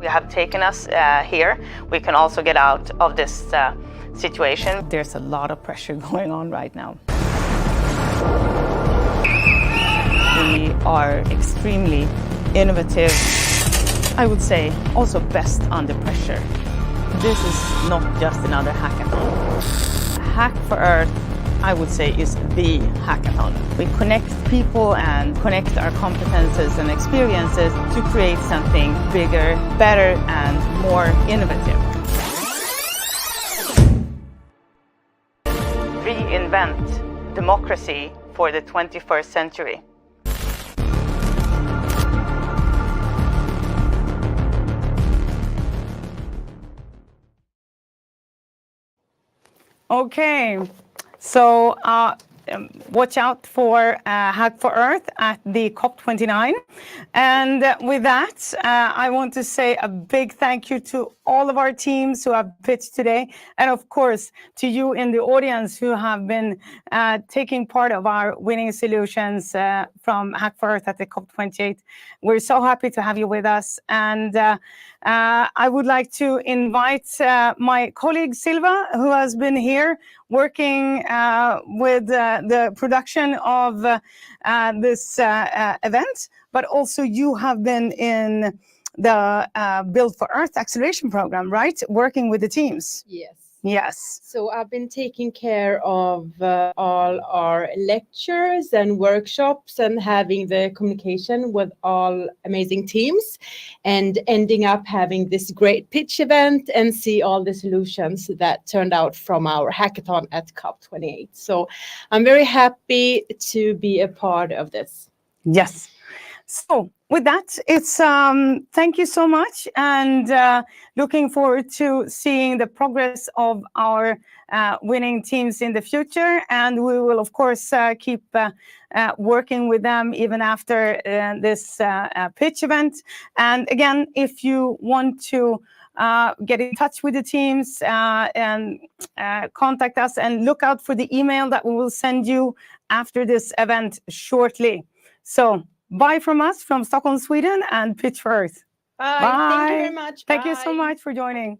You have taken us here. We can also get out of this situation. There's a lot of pressure going on right now. We are extremely innovative, I would say also best under pressure. This is not just another hackathon. Hack for Earth, I would say, is the hackathon. We connect people and connect our competences and experiences to create something bigger, better, and more innovative. Reinvent democracy for the 21st century. Okay, so watch out for Hack for Earth at the COP29. And with that, I want to say a big thank you to all of our teams who have pitched today. And of course, to you in the audience who have been taking part of our winning solutions from Hack for Earth at the COP28. We're so happy to have you with us. And I would like to invite my colleague Silva, who has been here working with the production of this event, but also you have been in the Build for Earth acceleration program, right? Working with the teams. Yes. Yes. So I've been taking care of all our lectures and workshops and having the communication with all amazing teams and ending up having this great pitch event and see all the solutions that turned out from our hackathon at COP28. So I'm very happy to be a part of this. Yes. So with that, it's thank you so much, and looking forward to seeing the progress of our winning teams in the future. And we will, of course, keep working with them even after this pitch event. And again, if you want to get in touch with the teams and contact us, and look out for the email that we will send you after this event shortly. So bye from us from Stockholm, Sweden, and Pitch for Earth. Bye. Bye. Thank you very much. Thank you so Bye. much for joining.